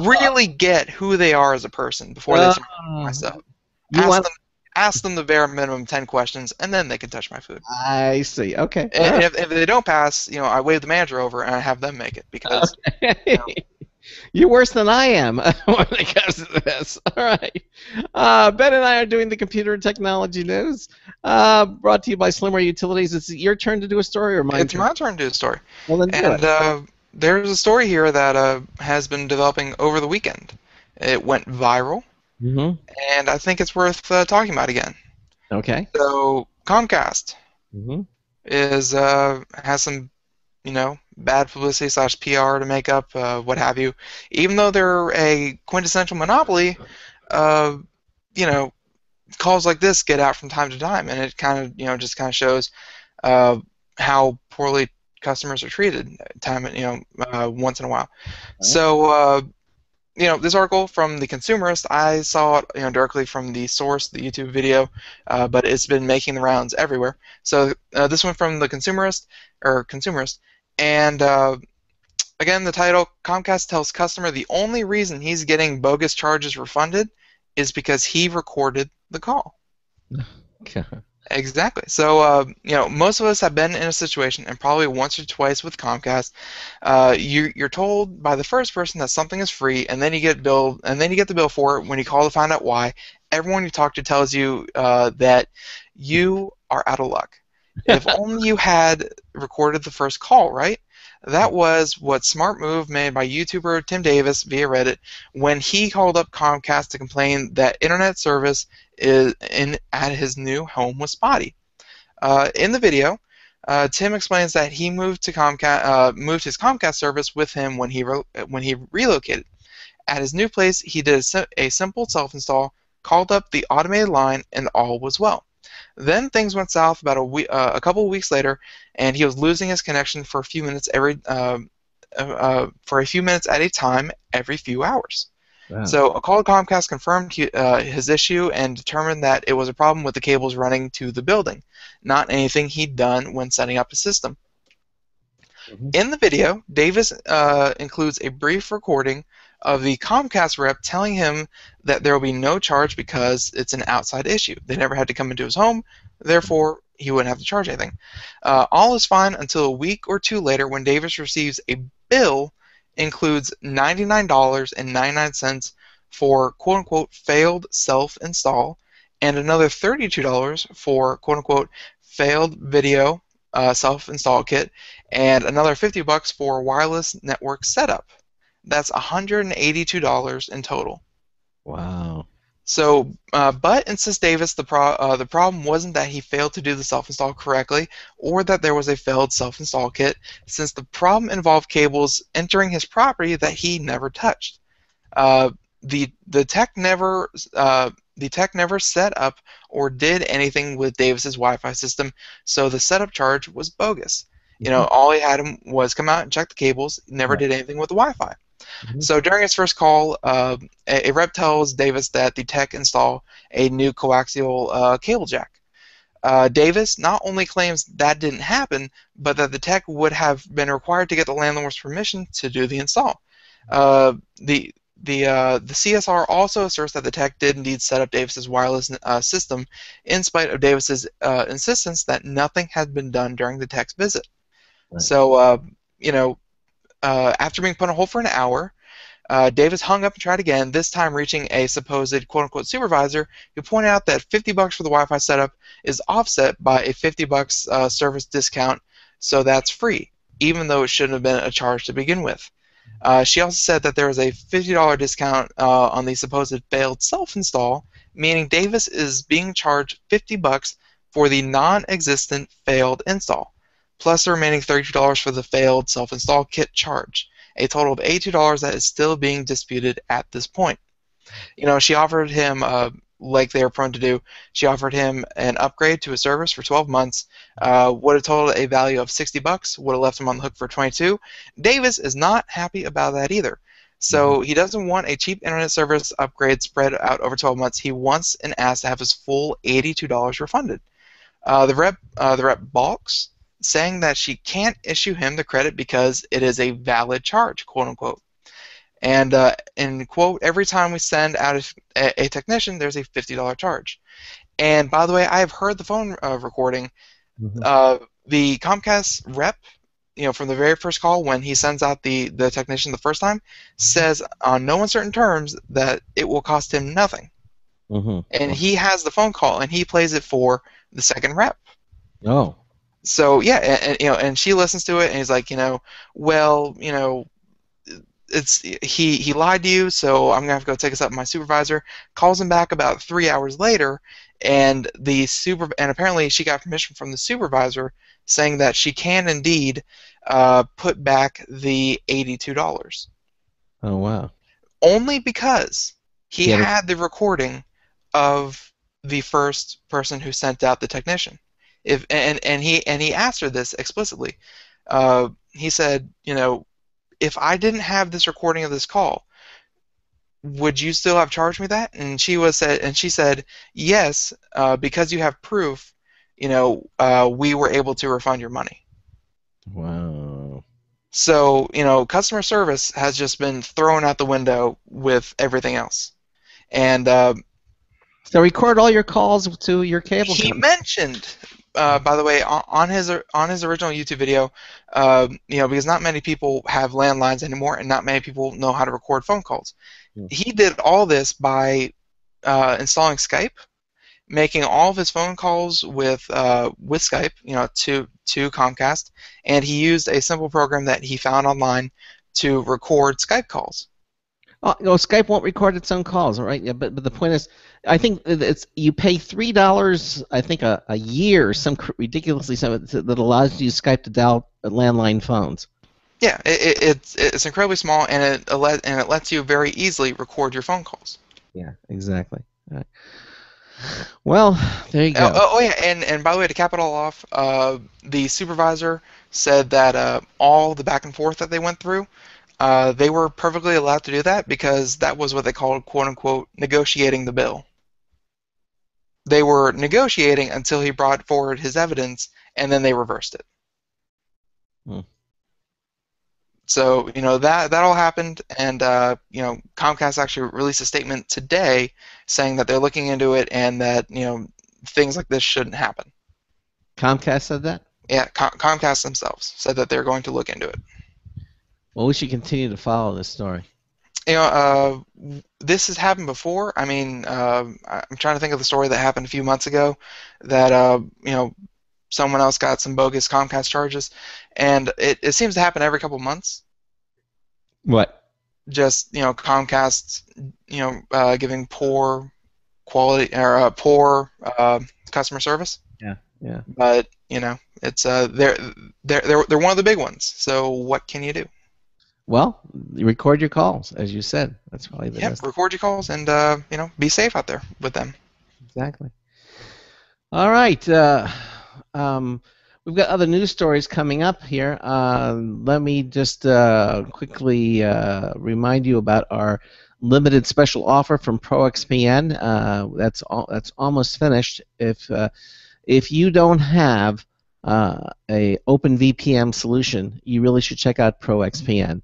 really get who they are as a person before they start my sub. Ask them the bare minimum 10 questions, and then they can touch my food. I see. Okay. And if they don't pass, I wave the manager over and I have them make it because. Okay. You're worse than I am when it comes to this. All right. Ben and I are doing the computer and technology news. Brought to you by Slimmer Utilities. It's your turn to do a story or mine? It's my turn to do a story. Well, then do it. There's a story here that has been developing over the weekend. It went viral, and I think it's worth talking about again. Okay. So Comcast has some, bad publicity / PR to make up, what have you. Even though they're a quintessential monopoly, calls like this get out from time to time, and it kind of, just kind of shows how poorly customers are treated once in a while. Right. So, this article from The Consumerist, I saw it, directly from the source, the YouTube video, but it's been making the rounds everywhere. So this one from The Consumerist, and again, the title, Comcast tells customer the only reason he's getting bogus charges refunded is because he recorded the call. Exactly. So, most of us have been in a situation, and probably once or twice with Comcast, you're told by the first person that something is free, and then you get billed, and then you get the bill for it when you call to find out why. Everyone you talk to tells you that you are out of luck. If only you had recorded the first call, right? That was what smart move made by YouTuber Tim Davis via Reddit when he called up Comcast to complain that internet service at his new home was spotty. In the video, Tim explains that he moved his Comcast service with him when he relocated. At his new place, he did a simple self-install, called up the automated line, and all was well. Then things went south about a couple of weeks later, and he was losing his connection for a few minutes at a time every few hours. Wow. So a call to Comcast confirmed his issue and determined that it was a problem with the cables running to the building, not anything he'd done when setting up his system. In the video, Davis includes a brief recording of the Comcast rep telling him that there will be no charge because it's an outside issue. They never had to come into his home, therefore he wouldn't have to charge anything. All is fine until a week or two later when Davis receives a bill includes $99.99 for quote-unquote failed self-install and another $32 for quote-unquote failed video self-install kit and another $50 for wireless network setup. That's $182 in total. Wow. So, but, insists Davis, the problem wasn't that he failed to do the self-install correctly or that there was a failed self-install kit, since the problem involved cables entering his property that he never touched. The tech never set up or did anything with Davis's Wi-Fi system, so the setup charge was bogus. All he had him was come out and check the cables, never did anything with the Wi-Fi. So during his first call, a rep tells Davis that the tech install a new coaxial cable jack. Davis not only claims that didn't happen, but that the tech would have been required to get the landlord's permission to do the install. The CSR also asserts that the tech did indeed set up Davis's wireless system, in spite of Davis's insistence that nothing had been done during the tech's visit. Right. So, after being put on hold for an hour, Davis hung up and tried again, this time reaching a supposed quote-unquote supervisor who pointed out that $50 for the Wi-Fi setup is offset by a $50 service discount, so that's free, even though it shouldn't have been a charge to begin with. She also said that there was a $50 discount on the supposed failed self-install, meaning Davis is being charged $50 for the non-existent failed install, plus the remaining $32 for the failed self-install kit charge, a total of $82 that is still being disputed at this point. She offered him like they were prone to do. She offered him an upgrade to a service for 12 months, would have totaled a value of $60, would have left him on the hook for 22. Davis is not happy about that either. So he doesn't want a cheap internet service upgrade spread out over 12 months. He wants and asks to have his full $82 refunded. The rep balks, saying that she can't issue him the credit because it is a valid charge, quote unquote. And in quote, every time we send out a technician, there's a $50 charge. And by the way, I have heard the phone recording. The Comcast rep, from the very first call when he sends out the technician the first time, says on no uncertain terms that it will cost him nothing. And he has the phone call and he plays it for the second rep. Oh. So yeah, and she listens to it and he's like, well, it's he lied to you, so I'm gonna have to go take this up with my supervisor. Calls him back about 3 hours later, and apparently she got permission from the supervisor saying that she can indeed put back the $82. Oh wow! Only because he had the recording of the first person who sent out the technician. And he asked her this explicitly. He said, if I didn't have this recording of this call, would you still have charged me that? And she said, yes, because you have proof, we were able to refund your money. Wow. So, customer service has just been thrown out the window with everything else. And so record all your calls to your cable company. He mentioned, by the way, on his original YouTube video, because not many people have landlines anymore, and not many people know how to record phone calls. He did all this by installing Skype, making all of his phone calls with Skype, to Comcast, and he used a simple program that he found online to record Skype calls. Oh, Skype won't record its own calls, right? Yeah, but the point is, I think you pay $3, I think a year, some ridiculously that allows you to use Skype to dial landline phones. Yeah, it's incredibly small, and it lets you very easily record your phone calls. Yeah, exactly. All right. Well, there you go. Oh yeah, and by the way, to cap it all off, the supervisor said that all the back and forth that they went through, they were perfectly allowed to do that because that was what they called, quote unquote, negotiating the bill. They were negotiating until he brought forward his evidence, and then they reversed it. So, that all happened, and Comcast actually released a statement today saying that they're looking into it and that things like this shouldn't happen. Comcast said that? Yeah, Comcast themselves said that they're going to look into it. Well, we should continue to follow this story. This has happened before. I mean, I'm trying to think of the story that happened a few months ago that someone else got some bogus Comcast charges, and it seems to happen every couple months. What? Just Comcast giving poor quality or poor customer service. Yeah. But it's they're one of the big ones. So what can you do? Well, you record your calls, as you said. That's probably the best. Record your calls and be safe out there with them. Exactly. All right. We've got other news stories coming up here. Let me just quickly remind you about our limited special offer from ProXPN. That's almost finished. If you don't have a OpenVPN solution, you really should check out ProXPN.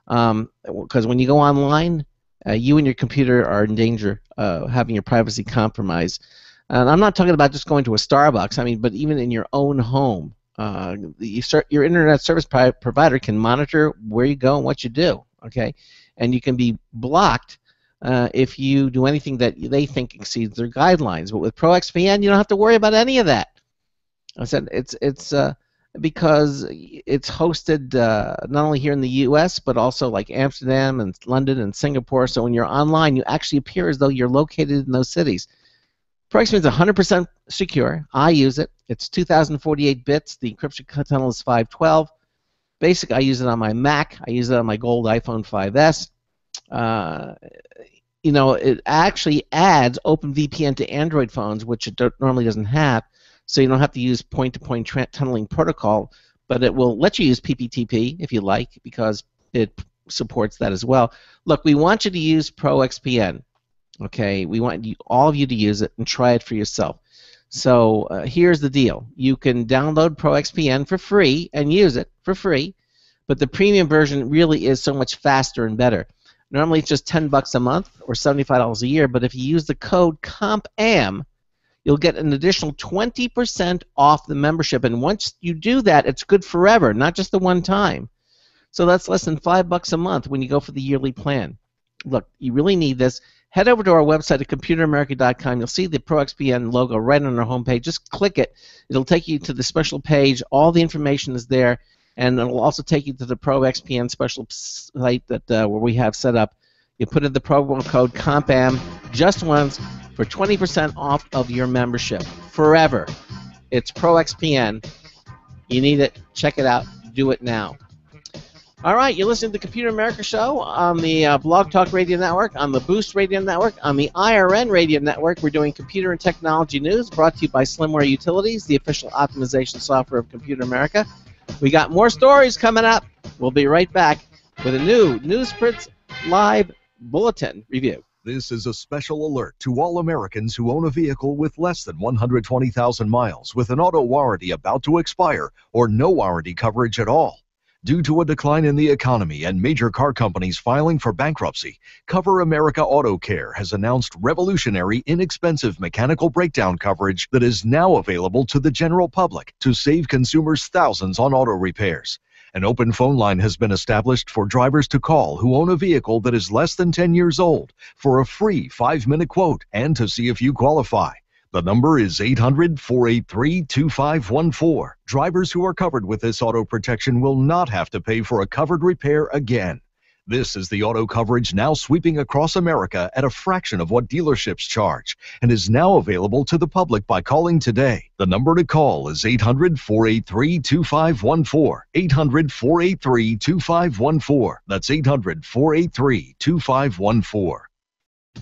Because when you go online, you and your computer are in danger of having your privacy compromised. And I'm not talking about just going to a Starbucks. But even in your own home, your internet service provider can monitor where you go and what you do. Okay, and you can be blocked if you do anything that they think exceeds their guidelines. But with ProXPN, you don't have to worry about any of that. I said it's because it's hosted not only here in the U.S. but also like Amsterdam and London and Singapore. So when you're online, you actually appear as though you're located in those cities. ProXPN is 100% secure. I use it. It's 2048 bits. The encryption tunnel is 512. Basic, I use it on my Mac. I use it on my gold iPhone 5S. it actually adds OpenVPN to Android phones, which it normally doesn't have, so you don't have to use point-to-point tunneling protocol, but it will let you use PPTP if you like, because it supports that as well. Look, we want you to use ProXPN. Okay, we want all of you to use it and try it for yourself. So here's the deal. You can download ProXPN for free and use it for free, but the premium version really is so much faster and better. Normally it's just $10 a month or $75 a year, but if you use the code COMPAM, you'll get an additional 20% off the membership. And once you do that, it's good forever, not just the one time. So that's less than $5 a month when you go for the yearly plan. Look, you really need this. Head over to our website at computeramerica.com. You'll see the ProXPN logo right on our homepage. Just click it. It'll take you to the special page. All the information is there, and it'll also take you to the ProXPN special site that where we have set up. You put in the program code COMPAM just once for 20% off of your membership forever. It's ProXPN. You need it. Check it out. Do it now. All right, you're listening to the Computer America Show on the Blog Talk Radio Network, on the Boost Radio Network, on the IRN Radio Network. We're doing computer and technology news brought to you by Slimware Utilities, the official optimization software of Computer America. We got more stories coming up. We'll be right back with a new Newsprints Live Bulletin review. This is a special alert to all Americans who own a vehicle with less than 120,000 miles with an auto warranty about to expire or no warranty coverage at all. Due to a decline in the economy and major car companies filing for bankruptcy, Cover America Auto Care has announced revolutionary, inexpensive mechanical breakdown coverage that is now available to the general public to save consumers thousands on auto repairs. An open phone line has been established for drivers to call who own a vehicle that is less than 10 years old for a free 5-minute quote and to see if you qualify. The number is 800-483-2514. Drivers who are covered with this auto protection will not have to pay for a covered repair again. This is the auto coverage now sweeping across America at a fraction of what dealerships charge and is now available to the public by calling today. The number to call is 800-483-2514. 800-483-2514. That's 800-483-2514.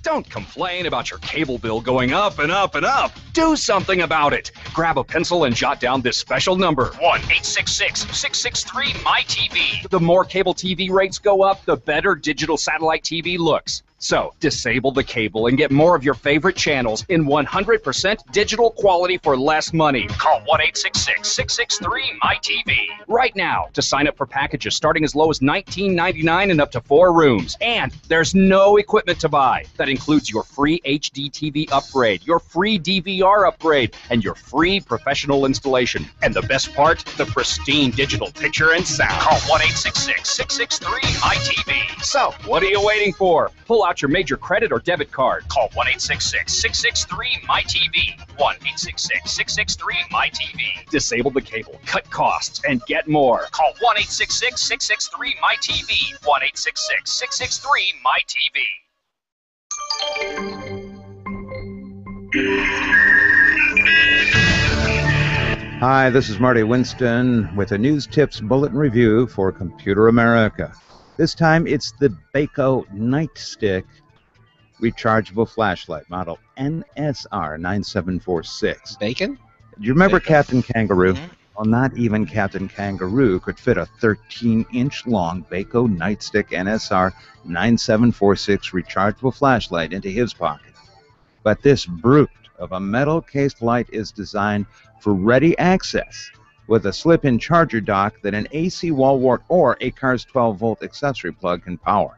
Don't complain about your cable bill going up and up and up. Do something about it. Grab a pencil and jot down this special number, 1-866-663-MyTV. The more cable TV rates go up, the better digital satellite TV looks. So, disable the cable and get more of your favorite channels in 100% digital quality for less money. Call 1-866-663-MyTV right now to sign up for packages starting as low as $19.99 and up to 4 rooms. And there's no equipment to buy. That includes your free HD TV upgrade, your free DVR upgrade, and your free professional installation. And the best part, the pristine digital picture and sound. Call 1-866-663-MyTV. So, what are you waiting for? Pull out your major credit or debit card. Call 1-866-663-MyTV. 1-866-663-MyTV. Disable the cable, cut costs, and get more. Call 1-866-663-MyTV. 1-866-663-MyTV. Hi, this is Marty Winston with a News Tips Bulletin Review for Computer America. This time it's the Baco Nightstick rechargeable flashlight, model NSR 9746. Bacon? Do you remember Bacon. Captain Kangaroo? Mhm. Well, not even Captain Kangaroo could fit a 13-inch long Baco Nightstick NSR 9746 rechargeable flashlight into his pocket. But this brute of a metal-cased light is designed for ready access with a slip-in charger dock that an AC wall wart or a car's 12-volt accessory plug can power.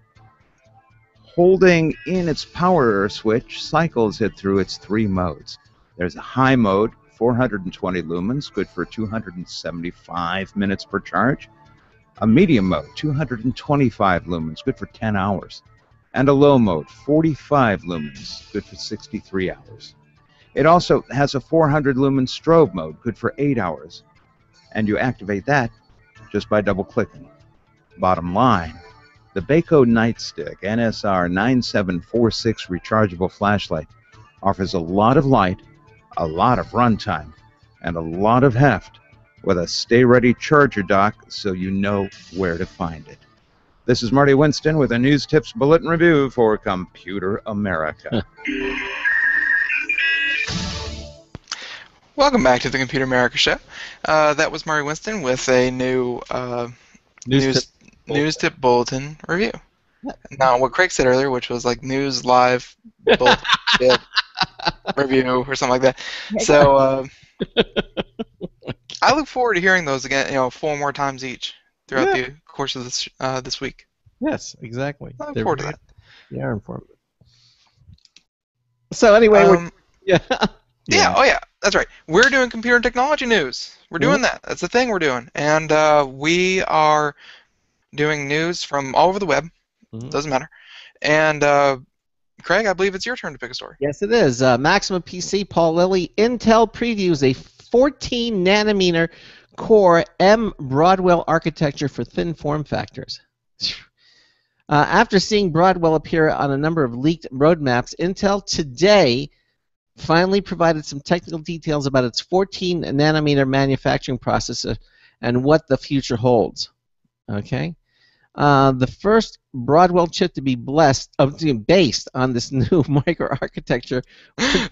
Holding in its power switch cycles it through its 3 modes. There's a high mode, 420 lumens, good for 275 minutes per charge. A medium mode, 225 lumens, good for 10 hours. And a low mode, 45 lumens, good for 63 hours. It also has a 400 lumen strobe mode, good for 8 hours. And you activate that just by double-clicking. Bottom line, the Baco Nightstick NSR 9746 rechargeable flashlight offers a lot of light, a lot of runtime, and a lot of heft with a stay-ready charger dock so you know where to find it. This is Marty Winston with a News Tips Bulletin Review for Computer America. Welcome back to the Computer America Show. That was Marty Winston with a new news tip bulletin review. Not what Craig said earlier, which was like news live bulletin tip review or something like that. So I look forward to hearing those again, 4 more times each throughout the course of this week. Yes, exactly. I look forward to that. They are informative. So anyway, Yeah, oh yeah, that's right. We're doing computer and technology news. We're doing that. That's the thing we're doing. And we are doing news from all over the web. Doesn't matter. And Craig, I believe it's your turn to pick a story. Yes, it is. Maximum PC, Paul Lilly. Intel previews a 14-nanometer Core M Broadwell architecture for thin form factors. After seeing Broadwell appear on a number of leaked roadmaps, Intel today finally provided some technical details about its 14-nanometer manufacturing process and what the future holds. Okay, the first Broadwell chip to be based on this new microarchitecture.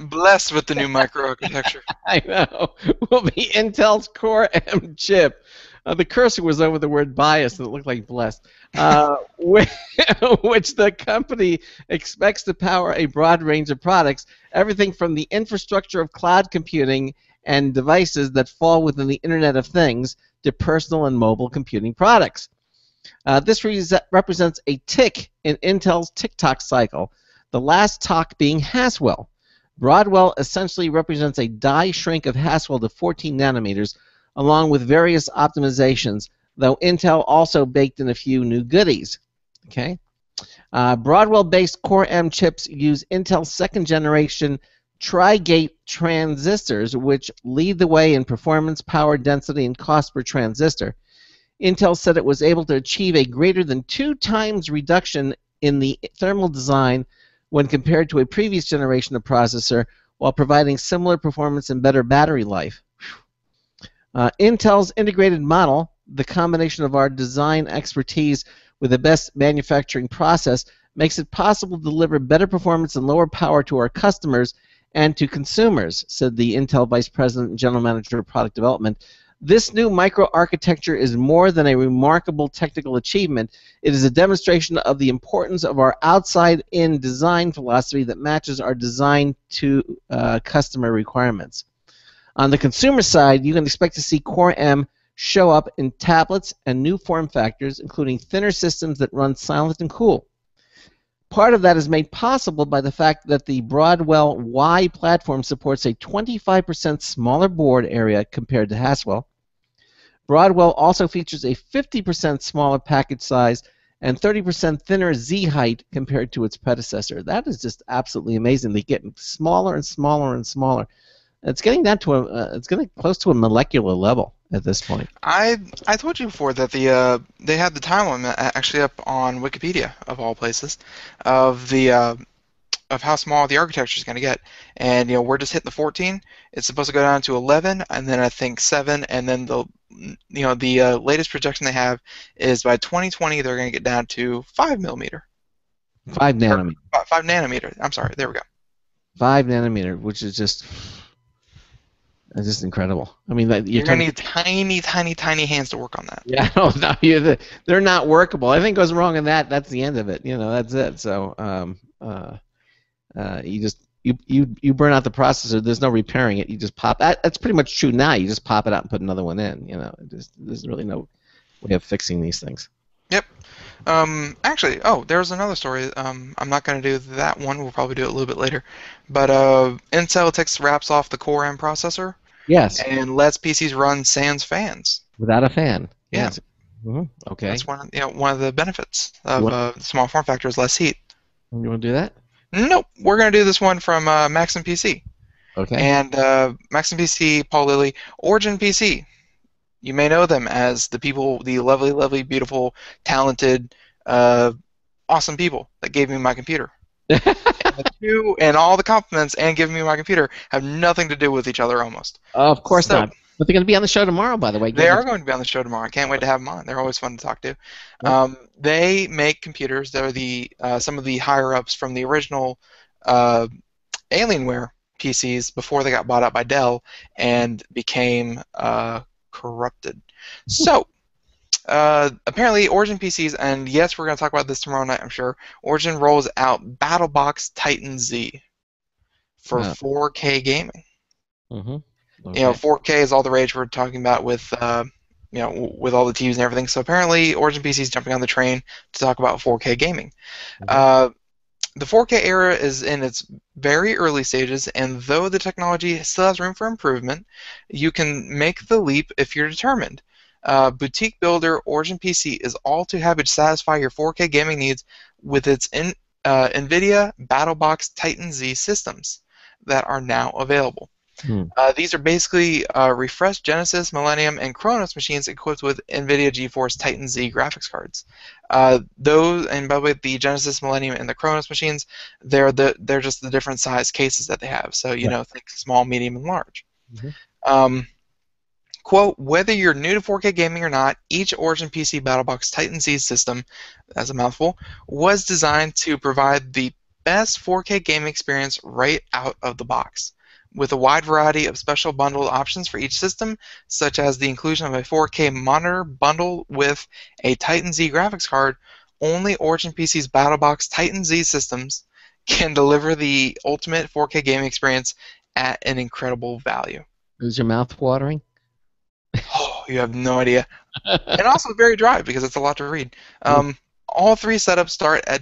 Blessed with the new microarchitecture. I know. Will be Intel's Core M chip. The cursor was over the word bias, and it looked like blessed. Which the company expects to power a broad range of products, everything from the infrastructure of cloud computing and devices that fall within the Internet of Things to personal and mobile computing products. This represents a tick in Intel's tick-tock cycle, the last tock being Haswell. Broadwell essentially represents a die shrink of Haswell to 14 nanometers, along with various optimizations, though Intel also baked in a few new goodies. Okay, Broadwell-based Core M chips use Intel's second-generation Tri-Gate transistors, which lead the way in performance, power, density, and cost per transistor. Intel said it was able to achieve a greater than 2 times reduction in the thermal design when compared to a previous generation of processor, while providing similar performance and better battery life. Intel's integrated model, the combination of our design expertise with the best manufacturing process, makes it possible to deliver better performance and lower power to our customers and to consumers, said the Intel Vice President and General Manager of Product Development. This new microarchitecture is more than a remarkable technical achievement. It is a demonstration of the importance of our outside-in design philosophy that matches our design to customer requirements. On the consumer side, you can expect to see Core M show up in tablets and new form factors, including thinner systems that run silent and cool. Part of that is made possible by the fact that the Broadwell Y platform supports a 25% smaller board area compared to Haswell. Broadwell also features a 50% smaller package size and 30% thinner Z height compared to its predecessor. That is just absolutely amazing. They get smaller and smaller and smaller. It's getting down to it's getting close to a molecular level at this point. I told you before that they had the timeline actually up on Wikipedia of all places of how small the architecture is going to get, and we're just hitting the 14. It's supposed to go down to 11, and then I think 7, and then the latest projection they have is by 2020 they're going to get down to 5 millimeter. 5 nanometer. 5 nanometer. I'm sorry. There we go. 5 nanometer, which is just incredible. I mean, you're going to need tiny, tiny, tiny hands to work on that. Yeah, no, they're not workable. Anything goes wrong in that, that's the end of it. That's it. So you burn out the processor. There's no repairing it. You just pop. That's pretty much true now. You just pop it out and put another one in. There's really no way of fixing these things. Yep. Actually, there's another story. I'm not going to do that one. We'll probably do it a little bit later. But Intel takes wraps off the Core M processor. Yes. And lets PCs run sans fans. Without a fan. Yeah. Yes. Mm-hmm. Okay. That's one of the benefits of small form factor is less heat. You want to do that? Nope. We're going to do this one from Maxim PC. Okay. And Maxim PC, Paul Lilly, Origin PC. You may know them as the lovely, lovely, beautiful, talented, awesome people that gave me my computer. And all the compliments and giving me my computer have nothing to do with each other almost. Of course not. But they're going to be on the show tomorrow, by the way. They are going to be on the show tomorrow. I can't wait to have them on. They're always fun to talk to. They make computers. They're the some of the higher ups from the original Alienware PCs before they got bought out by Dell and became corrupted. So. Apparently, Origin PCs, and yes, we're going to talk about this tomorrow night, I'm sure. Origin rolls out BattleBox Titan Z for 4K gaming. Okay. You know, 4K is all the rage we're talking about with, you know, with all the TVs and everything. So apparently, Origin PC is jumping on the train to talk about 4K gaming. The 4K era is in its very early stages, and though the technology still has room for improvement, you can make the leap if you're determined. Boutique builder Origin PC is all too happy to satisfy your 4K gaming needs with its NVIDIA BattleBox Titan Z systems that are now available. These are basically refreshed Genesis, Millennium, and Chronos machines equipped with NVIDIA GeForce Titan Z graphics cards. Those, and by the way, the Genesis, Millennium, and the Chronos machines, they're just the different size cases that they have. So you know, think small, medium, and large. Quote, whether you're new to 4K gaming or not, each Origin PC BattleBox Titan Z system, that's a mouthful, was designed to provide the best 4K gaming experience right out of the box. With a wide variety of special bundled options for each system, such as the inclusion of a 4K monitor bundled with a Titan Z graphics card, only Origin PC's BattleBox Titan Z systems can deliver the ultimate 4K gaming experience at an incredible value. Is your mouth watering? Oh, you have no idea. And also very dry because it's a lot to read. All three setups start at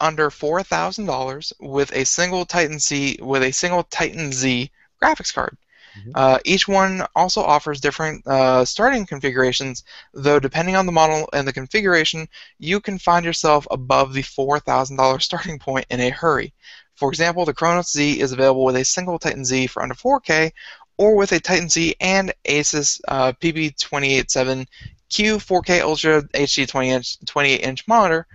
under $4,000 with a single Titan Z graphics card. Each one also offers different starting configurations, though depending on the model and the configuration, you can find yourself above the $4,000 starting point in a hurry. For example, the Chronos Z is available with a single Titan Z for under 4K, or with a Titan Z and Asus PB287Q 4K Ultra HD 28-inch monitor,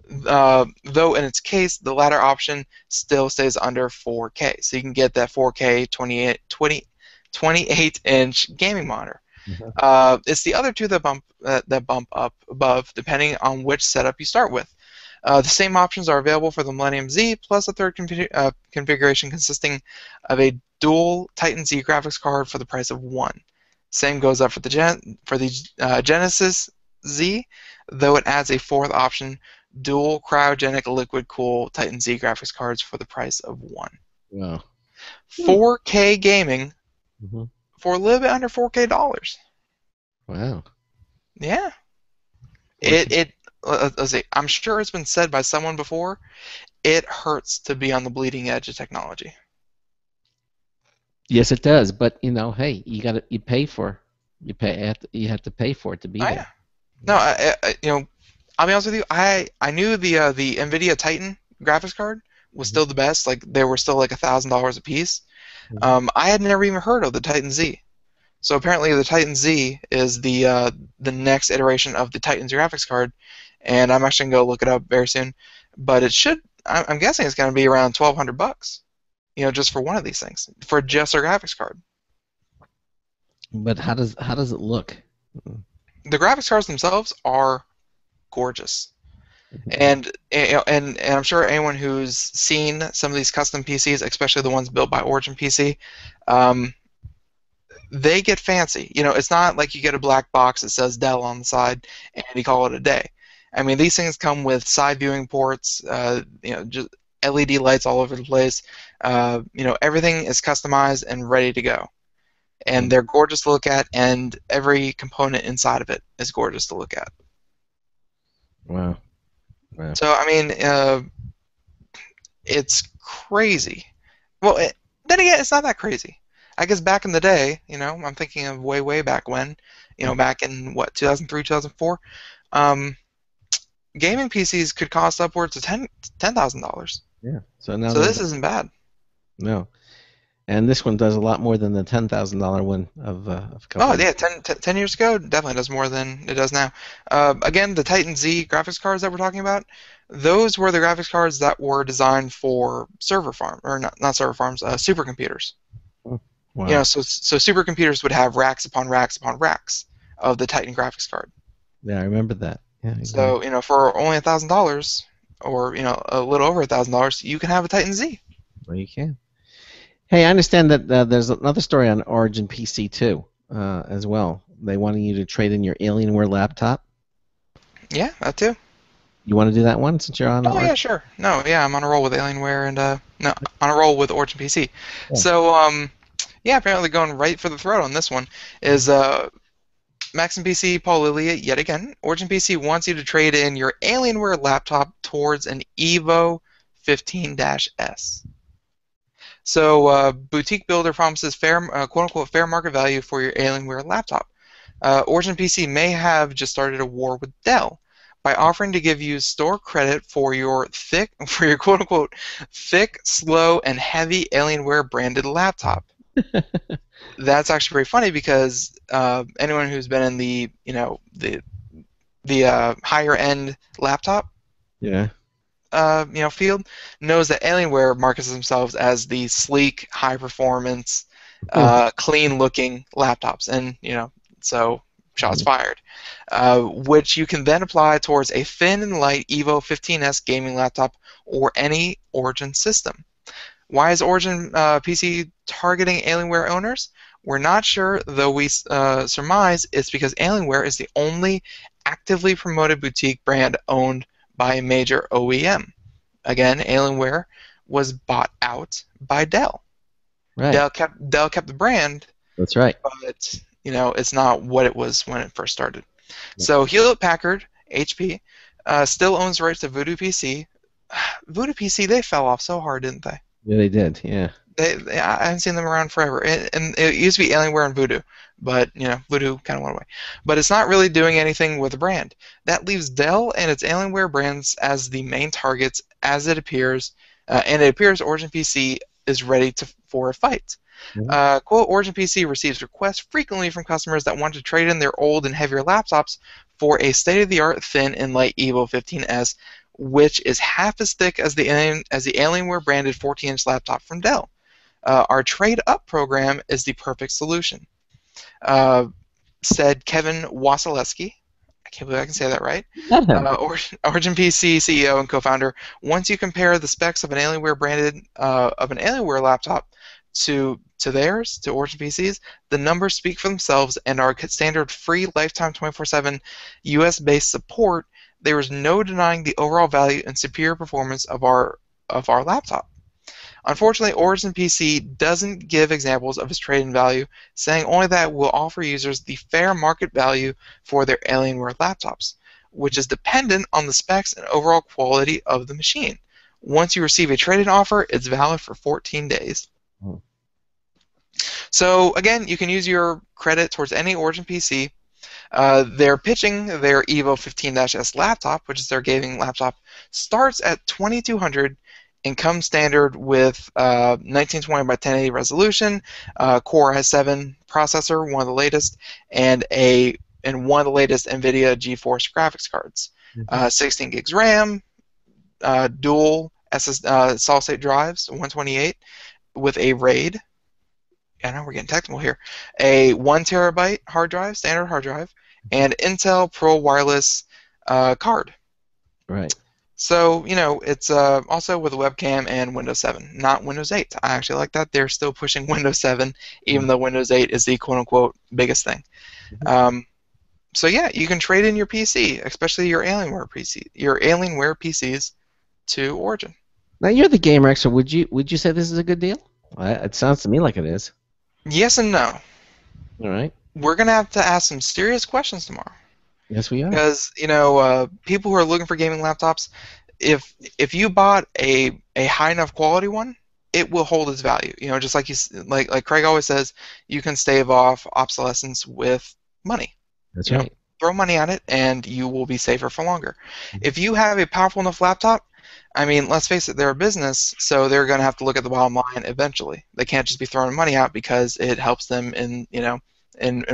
though in its case, the latter option still stays under 4K. So you can get that 4K 28-inch gaming monitor. It's the other two that bump up above, depending on which setup you start with. The same options are available for the Millennium Z, plus a third configuration consisting of a dual Titan Z graphics card for the price of one. Same goes up for the Genesis Z, though it adds a fourth option, dual cryogenic liquid cool Titan Z graphics cards for the price of one. Wow. 4K gaming for a little bit under $4K dollars. Wow. Yeah. Let's see. I'm sure it's been said by someone before. It hurts to be on the bleeding edge of technology. Yes, it does. But you know, hey, you have to pay for it to be there. Yeah. No, you know, I'll be honest with you. I knew the NVIDIA Titan graphics card was still the best. Like they were still like $1,000 a piece. I had never even heard of the Titan Z. So apparently the Titan Z is the next iteration of the Titan's graphics card, and I'm actually gonna go look it up very soon. But it should. I'm guessing it's gonna be around $1,200. You know, just for one of these things, for just a graphics card. But how does it look? The graphics cards themselves are gorgeous, and I'm sure anyone who's seen some of these custom PCs, especially the ones built by Origin PC, they get fancy. You know, it's not like you get a black box that says Dell on the side and you call it a day. I mean, these things come with side viewing ports, you know, just LED lights all over the place. You know, everything is customized and ready to go. And they're gorgeous to look at, and every component inside of it is gorgeous to look at. Wow. So, I mean, it's crazy. Well, then again, it's not that crazy. I guess back in the day, you know, I'm thinking of way back when, you know, back in, what, 2003, 2004, gaming PCs could cost upwards of $10,000. Yeah. So this isn't bad. No. And this one does a lot more than the $10,000 one of a couple. Oh yeah, 10 years ago, definitely does more than it does now. Again, the Titan Z graphics cards that we're talking about, those were the graphics cards that were designed for server farm, or not server farms, supercomputers. Wow. You know, so supercomputers would have racks upon racks upon racks of the Titan graphics card. Yeah, I remember that. Yeah, exactly. So, you know, for only $1,000, or, you know, a little over $1,000, you can have a Titan Z. Well, you can. Hey, I understand that there's another story on Origin PC too, as well. They wanted you to trade in your Alienware laptop. Yeah, that too. You want to do that one since you're on? Oh, yeah, sure. No, yeah, I'm on a roll with Alienware and, no, on a roll with Origin PC. Yeah. So, yeah, apparently going right for the throat on this one is, Maxim PC, Paul Lilia, yet again, Origin PC wants you to trade in your Alienware laptop towards an Evo 15-S. So, Boutique Builder promises fair, quote-unquote, fair market value for your Alienware laptop. Origin PC may have just started a war with Dell by offering to give you store credit for your quote-unquote thick, slow, and heavy Alienware branded laptop. That's actually very funny because anyone who's been in the higher end laptop field knows that Alienware markets themselves as the sleek, high performance, clean looking laptops, and so shots fired, which you can then apply towards a thin and light Evo 15S gaming laptop or any Origin system. Why is Origin PC targeting Alienware owners? We're not sure, though we surmise it's because Alienware is the only actively promoted boutique brand owned by a major OEM. Again, Alienware was bought out by Dell. Right. Dell kept the brand. That's right. But it's not what it was when it first started. Yeah. So Hewlett-Packard, HP, still owns the rights to Voodoo PC. Voodoo PC, they fell off so hard, didn't they? Yeah, they did. Yeah. I haven't seen them around forever, and it used to be Alienware and Voodoo, but Voodoo kind of went away. But it's not really doing anything with the brand. That leaves Dell and its Alienware brands as the main targets, as it appears, and it appears Origin PC is ready for a fight. Mm-hmm. Quote, Origin PC receives requests frequently from customers that want to trade in their old and heavier laptops for a state-of-the-art thin and light Evo 15S, which is half as thick as the Alienware branded 14-inch laptop from Dell. Our trade-up program is the perfect solution, said Kevin Wasilewski. I can't believe I can say that right. Origin PC CEO and co-founder. Once you compare the specs of an Alienware branded Alienware laptop to theirs, to Origin PCs, the numbers speak for themselves, and our standard free lifetime 24/7 US-based support. There is no denying the overall value and superior performance of our laptop. Unfortunately, Origin PC doesn't give examples of its trade-in value, saying only that it will offer users the fair market value for their Alienware laptops, which is dependent on the specs and overall quality of the machine. Once you receive a trade-in offer, it's valid for 14 days. Oh. So again, you can use your credit towards any Origin PC. They're pitching their Evo 15-S laptop, which is their gaming laptop, starts at $2,200 and comes standard with 1920 by 1080 resolution, Core i7 processor, one of the latest, and one of the latest NVIDIA GeForce graphics cards. 16 gigs RAM, dual solid-state drives, 128, with a RAID. I know we're getting technical here. A 1 terabyte hard drive, standard hard drive, and Intel Pro Wireless card. Right. So, it's also with a webcam and Windows 7, not Windows 8. I actually like that. They're still pushing Windows 7, even though Windows 8 is the quote-unquote biggest thing. So, yeah, you can trade in your PC, especially your Alienware PCs, to Origin. Now, you're the gamer expert. Would you say this is a good deal? It sounds to me like it is. Yes and no. All right. We're going to have to ask some serious questions tomorrow. Yes, we are. Because people who are looking for gaming laptops, if you bought a high enough quality one, it will hold its value. Just like Craig always says, you can stave off obsolescence with money. That's right. Throw money at it, and you will be safer for longer. If you have a powerful enough laptop, I mean, let's face it, they're a business, so they're going to have to look at the bottom line eventually. They can't just be throwing money out because it helps them in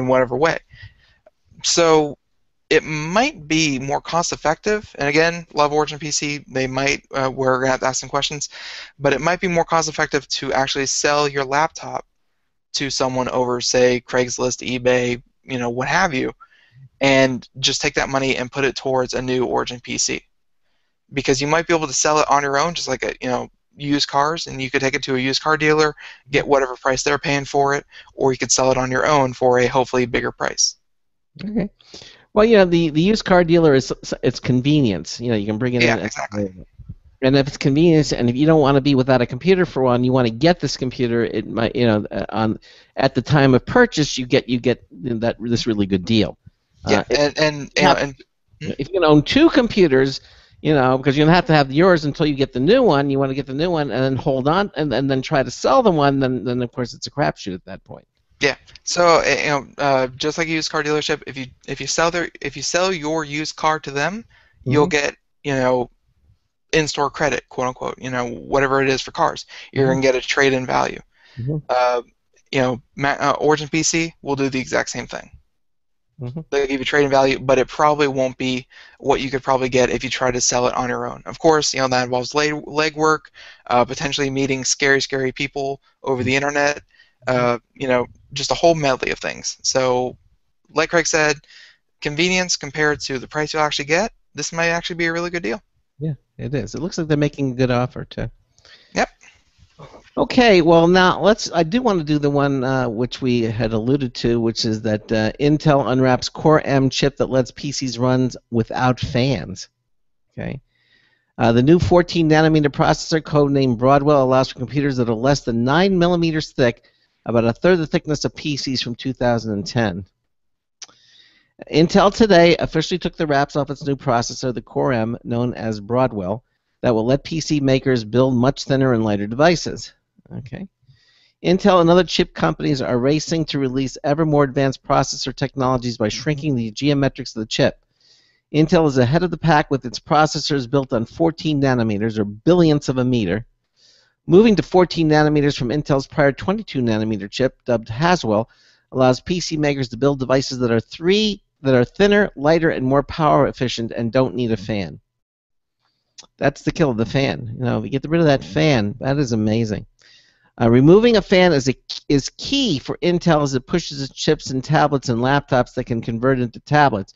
whatever way. So it might be more cost-effective, and again, love Origin PC, we're going to have to ask some questions, but it might be more cost-effective to actually sell your laptop to someone over, say, Craigslist, eBay, what have you, and just take that money and put it towards a new Origin PC. Because you might be able to sell it on your own, just like used cars, and you could take it to a used car dealer, get whatever price they're paying for it, or you could sell it on your own for a hopefully bigger price. Okay. Well, the used car dealer it's convenience. You can bring it in. Yeah, exactly. And if it's convenience, and if you don't want to be without a computer for one, you want to get this computer. It might, at the time of purchase, you get this really good deal. Yeah, if you can own two computers, because you're gonna have to have yours until you get the new one. You want to get the new one and then hold on, and then try to sell the one. Then of course it's a crapshoot at that point. Yeah. So just like a used car dealership, if you sell your used car to them, you'll get in-store credit, quote unquote. Whatever it is for cars, you're gonna get a trade-in value. Origin PC will do the exact same thing. They'll give you trade-in value, but it probably won't be what you could probably get if you try to sell it on your own. Of course, that involves legwork, potentially meeting scary people over the internet, just a whole medley of things. So, like Craig said, convenience compared to the price you'll actually get, this might actually be a really good deal. Yeah, it is. It looks like they're making a good offer, too. Yep. Okay, well now I do want to do the one which we had alluded to, which is that Intel unwraps Core M chip that lets PCs run without fans. Okay, the new 14 nanometer processor, codenamed Broadwell, allows for computers that are less than 9 millimeters thick, about a third the thickness of PCs from 2010. Intel today officially took the wraps off its new processor, the Core M, known as Broadwell, that will let PC makers build much thinner and lighter devices. Okay. Intel and other chip companies are racing to release ever more advanced processor technologies by shrinking the geometrics of the chip. Intel is ahead of the pack with its processors built on 14 nanometers, or billionths of a meter. Moving to 14 nanometers from Intel's prior 22 nanometer chip, dubbed Haswell, allows PC makers to build devices that are thinner, lighter, and more power efficient and don't need a fan. That's the kill of the fan. If you get rid of that fan, that is amazing. Removing a fan is key for Intel as it pushes its chips in tablets and laptops that can convert into tablets.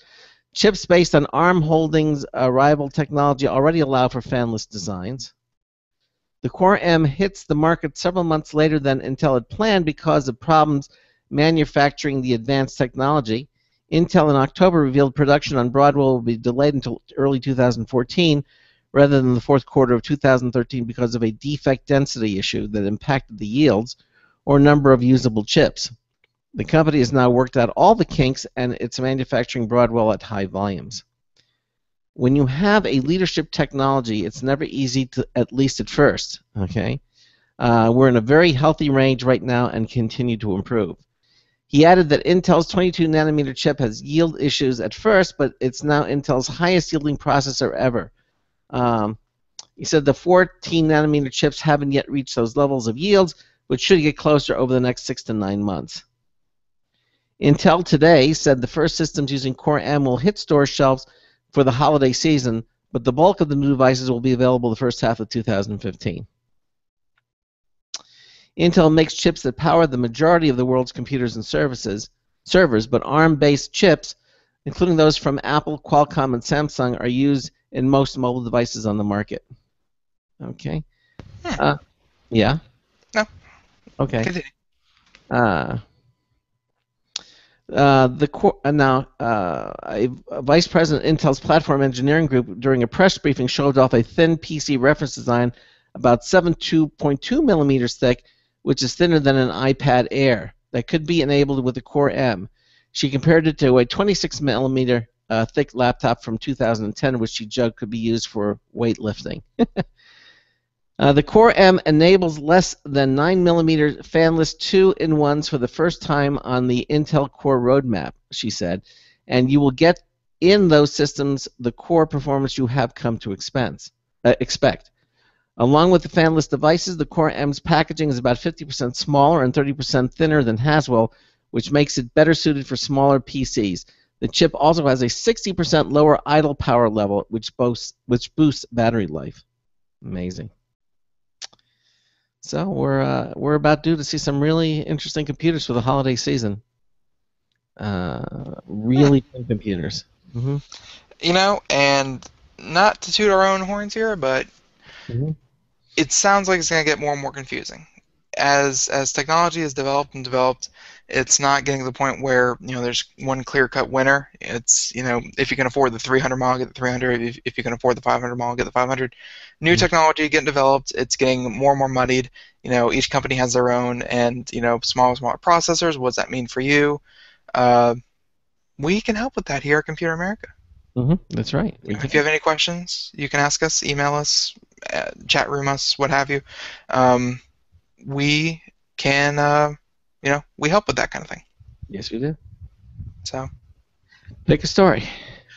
Chips based on ARM Holdings' rival technology already allow for fanless designs. The Core M hits the market several months later than Intel had planned because of problems manufacturing the advanced technology. Intel in October revealed production on Broadwell will be delayed until early 2014 rather than the fourth quarter of 2013 because of a defect density issue that impacted the yields or number of usable chips. The company has now worked out all the kinks and it's manufacturing Broadwell at high volumes. When you have a leadership technology, it's never easy, at least at first. Okay, we're in a very healthy range right now and continue to improve. He added that Intel's 22 nanometer chip has yield issues at first, but it's now Intel's highest yielding processor ever. He said the 14 nanometer chips haven't yet reached those levels of yields, but should get closer over the next 6 to 9 months. Intel today said the first systems using Core M will hit store shelves for the holiday season, but the bulk of the new devices will be available the first half of 2015. Intel makes chips that power the majority of the world's computers and servers, but ARM-based chips, including those from Apple, Qualcomm, and Samsung, are used in most mobile devices on the market. Okay. Yeah? No. Okay. Continue. A vice president of Intel's platform engineering group during a press briefing showed off a thin PC reference design about 7.2 millimeters thick, which is thinner than an iPad Air, that could be enabled with the Core M. She compared it to a 26 millimeter thick laptop from 2010, which she judged could be used for weightlifting. The Core M enables less than 9 millimeter fanless 2-in-1s for the first time on the Intel Core roadmap, she said, and you will get in those systems the core performance you have come to expect. Along with the fanless devices, the Core M's packaging is about 50% smaller and 30% thinner than Haswell, which makes it better suited for smaller PCs. The chip also has a 60% lower idle power level, which boosts battery life. Amazing. So we're about due to see some really interesting computers for the holiday season. Really good computers. Mm-hmm. You know, and not to toot our own horns here, but it sounds like it's going to get more and more confusing. As technology has developed and developed, it's not getting to the point where there's one clear-cut winner. It's if you can afford the 300 model, get the 300. If you can afford the 500 model, get the 500. New technology getting developed. It's getting more and more muddied. Each company has their own, and smaller processors. What does that mean for you? We can help with that here at Computer America. That's right. If you have any questions, you can ask us, email us, chat room us, what have you. We can, we help with that kind of thing. Yes, we do. So, pick a story.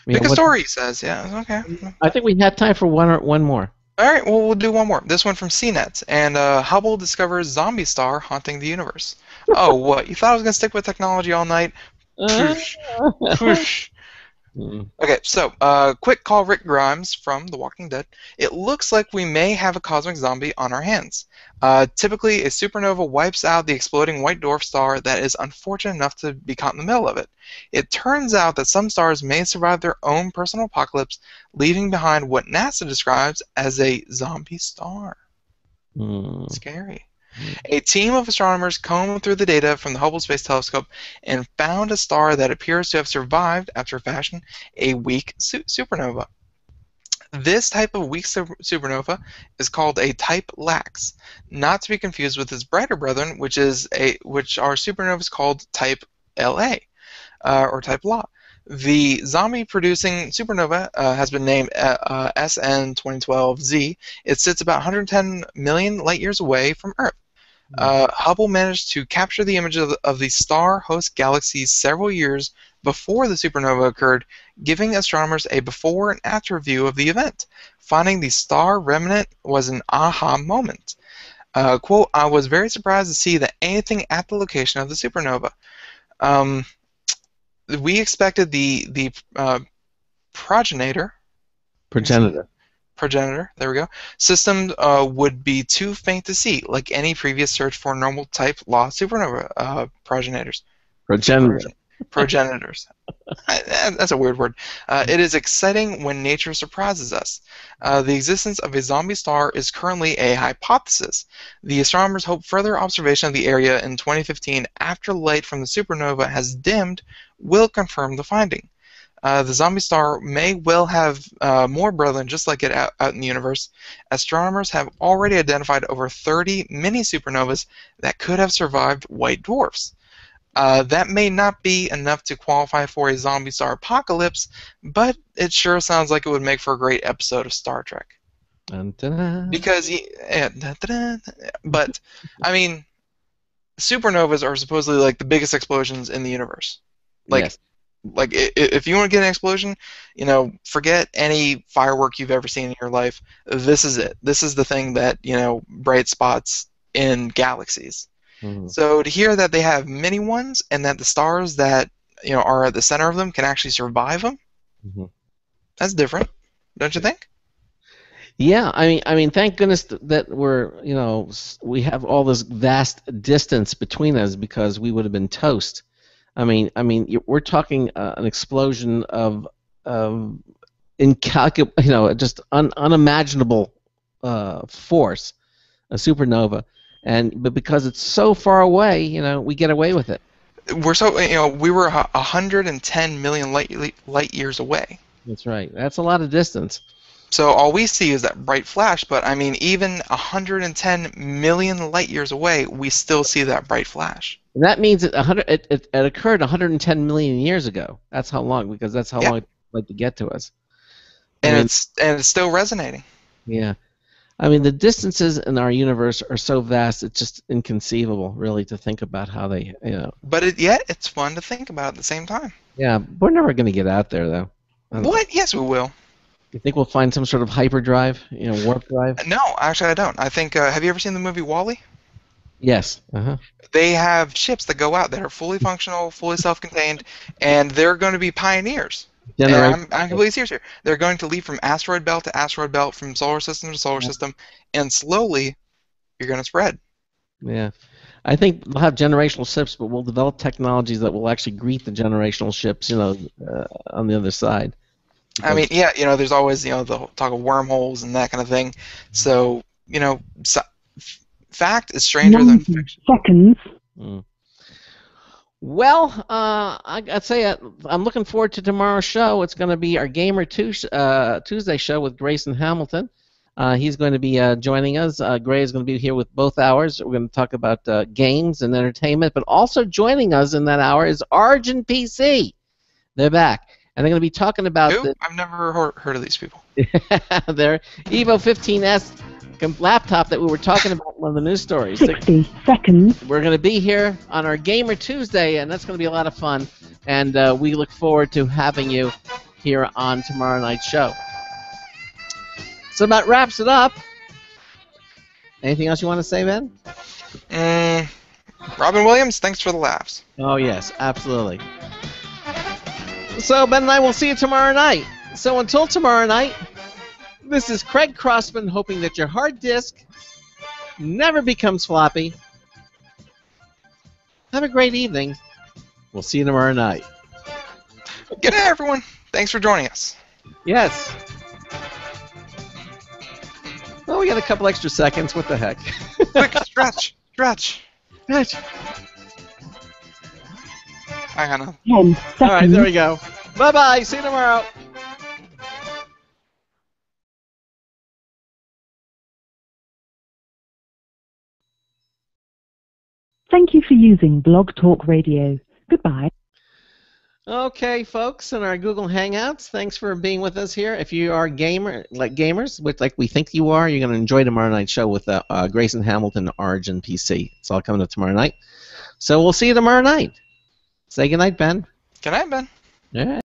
Pick a story, he says. Yeah, okay. I think we had time for one more. All right, well, we'll do one more. This one from CNET. And Hubble discovers zombie star haunting the universe. Oh, what? You thought I was going to stick with technology all night? Poosh. Poosh. Okay, so quick call Rick Grimes from The Walking Dead. It looks like we may have a cosmic zombie on our hands. Typically, a supernova wipes out the exploding white dwarf star that is unfortunate enough to be caught in the middle of it. It turns out that some stars may survive their own personal apocalypse, leaving behind what NASA describes as a zombie star. Scary. A team of astronomers combed through the data from the Hubble Space Telescope and found a star that appears to have survived, after a fashion, a weak supernova. This type of weak supernova is called a type lax, not to be confused with its brighter brethren, which are supernovas called type La, or type La. The zombie-producing supernova has been named SN 2012Z. It sits about 110 million light-years away from Earth. Hubble managed to capture the image of the star host galaxy several years before the supernova occurred, giving astronomers a before and after view of the event. Finding the star remnant was an aha moment. Quote, I was very surprised to see that anything at the location of the supernova. We expected the progenitor, there we go, system would be too faint to see, like any previous search for normal type law supernova progenitors. Progenitors. That's a weird word. It is exciting when nature surprises us. The existence of a zombie star is currently a hypothesis. The astronomers hope further observation of the area in 2015 after light from the supernova has dimmed will confirm the finding. The zombie star may well have more brethren just like it out in the universe. Astronomers have already identified over 30 mini-supernovas that could have survived white dwarfs. That may not be enough to qualify for a zombie star apocalypse, but it sure sounds like it would make for a great episode of Star Trek. Because, but, I mean, supernovas are supposedly like the biggest explosions in the universe. Like if you want to get an explosion, forget any firework you've ever seen in your life. This is it. This is the thing that, bright spots in galaxies. So to hear that they have mini ones and that the stars that are at the center of them can actually survive them, that's different, don't you think? Yeah, I mean, thank goodness that we have all this vast distance between us, because we would have been toast. I mean, we're talking an explosion of incalculable, just unimaginable force, a supernova. But because it's so far away, we get away with it. We were 110 million light years away. That's right. That's a lot of distance. So all we see is that bright flash, but I mean, even 110 million light years away, we still see that bright flash. And that means it occurred 110 million years ago. That's how long, because that's how long it like to get to us. And it's still resonating. Yeah. I mean, the distances in our universe are so vast, it's just inconceivable, really, to think about how they, But yet, it's fun to think about at the same time. Yeah, we're never going to get out there, though. What? Yes, we will. You think we'll find some sort of hyperdrive, warp drive? No, actually, I don't. I think, have you ever seen the movie WALL-E? Yes. They have ships that go out that are fully functional, fully self-contained, and they're going to be pioneers. I'm completely serious here. They're going to leap from asteroid belt to asteroid belt, from solar system to solar system, and slowly you're going to spread. Yeah. I think we'll have generational ships, but we'll develop technologies that will actually greet the generational ships, on the other side. I mean, yeah, there's always, the whole talk of wormholes and that kind of thing. So, fact is stranger than 90 fiction. seconds. Well, I'd say I'm looking forward to tomorrow's show. It's going to be our Gamer Tuesday show with Grayson Hamilton. He's going to be joining us. Gray is going to be here with both hours. We're going to talk about games and entertainment, but also joining us in that hour is Argent PC. They're back, and they're going to be talking about I've never heard of these people. their Evo 15S laptop that we were talking about in one of the news stories. 60 seconds. We're going to be here on our Gamer Tuesday, and that's going to be a lot of fun, and we look forward to having you here on tomorrow night's show. So that wraps it up. Anything else you want to say, Ben? Robin Williams, thanks for the laughs. Oh, yes, absolutely. So Ben and I will see you tomorrow night. So until tomorrow night, this is Craig Crossman hoping that your hard disk never becomes floppy. Have a great evening. We'll see you tomorrow night. Good night, everyone. Thanks for joining us. Yes. Well, we got a couple extra seconds. What the heck? Quick, stretch. Hang on. 10 seconds. All right, there we go. Bye-bye. See you tomorrow. Thank you for using Blog Talk Radio. Goodbye. Okay, folks, in our Google Hangouts, thanks for being with us here. If you are gamers, which like we think you are, you're going to enjoy tomorrow night's show with Grayson Hamilton, Origin PC. It's all coming up tomorrow night. So we'll see you tomorrow night. Say goodnight, Ben. Good night, Ben. All right.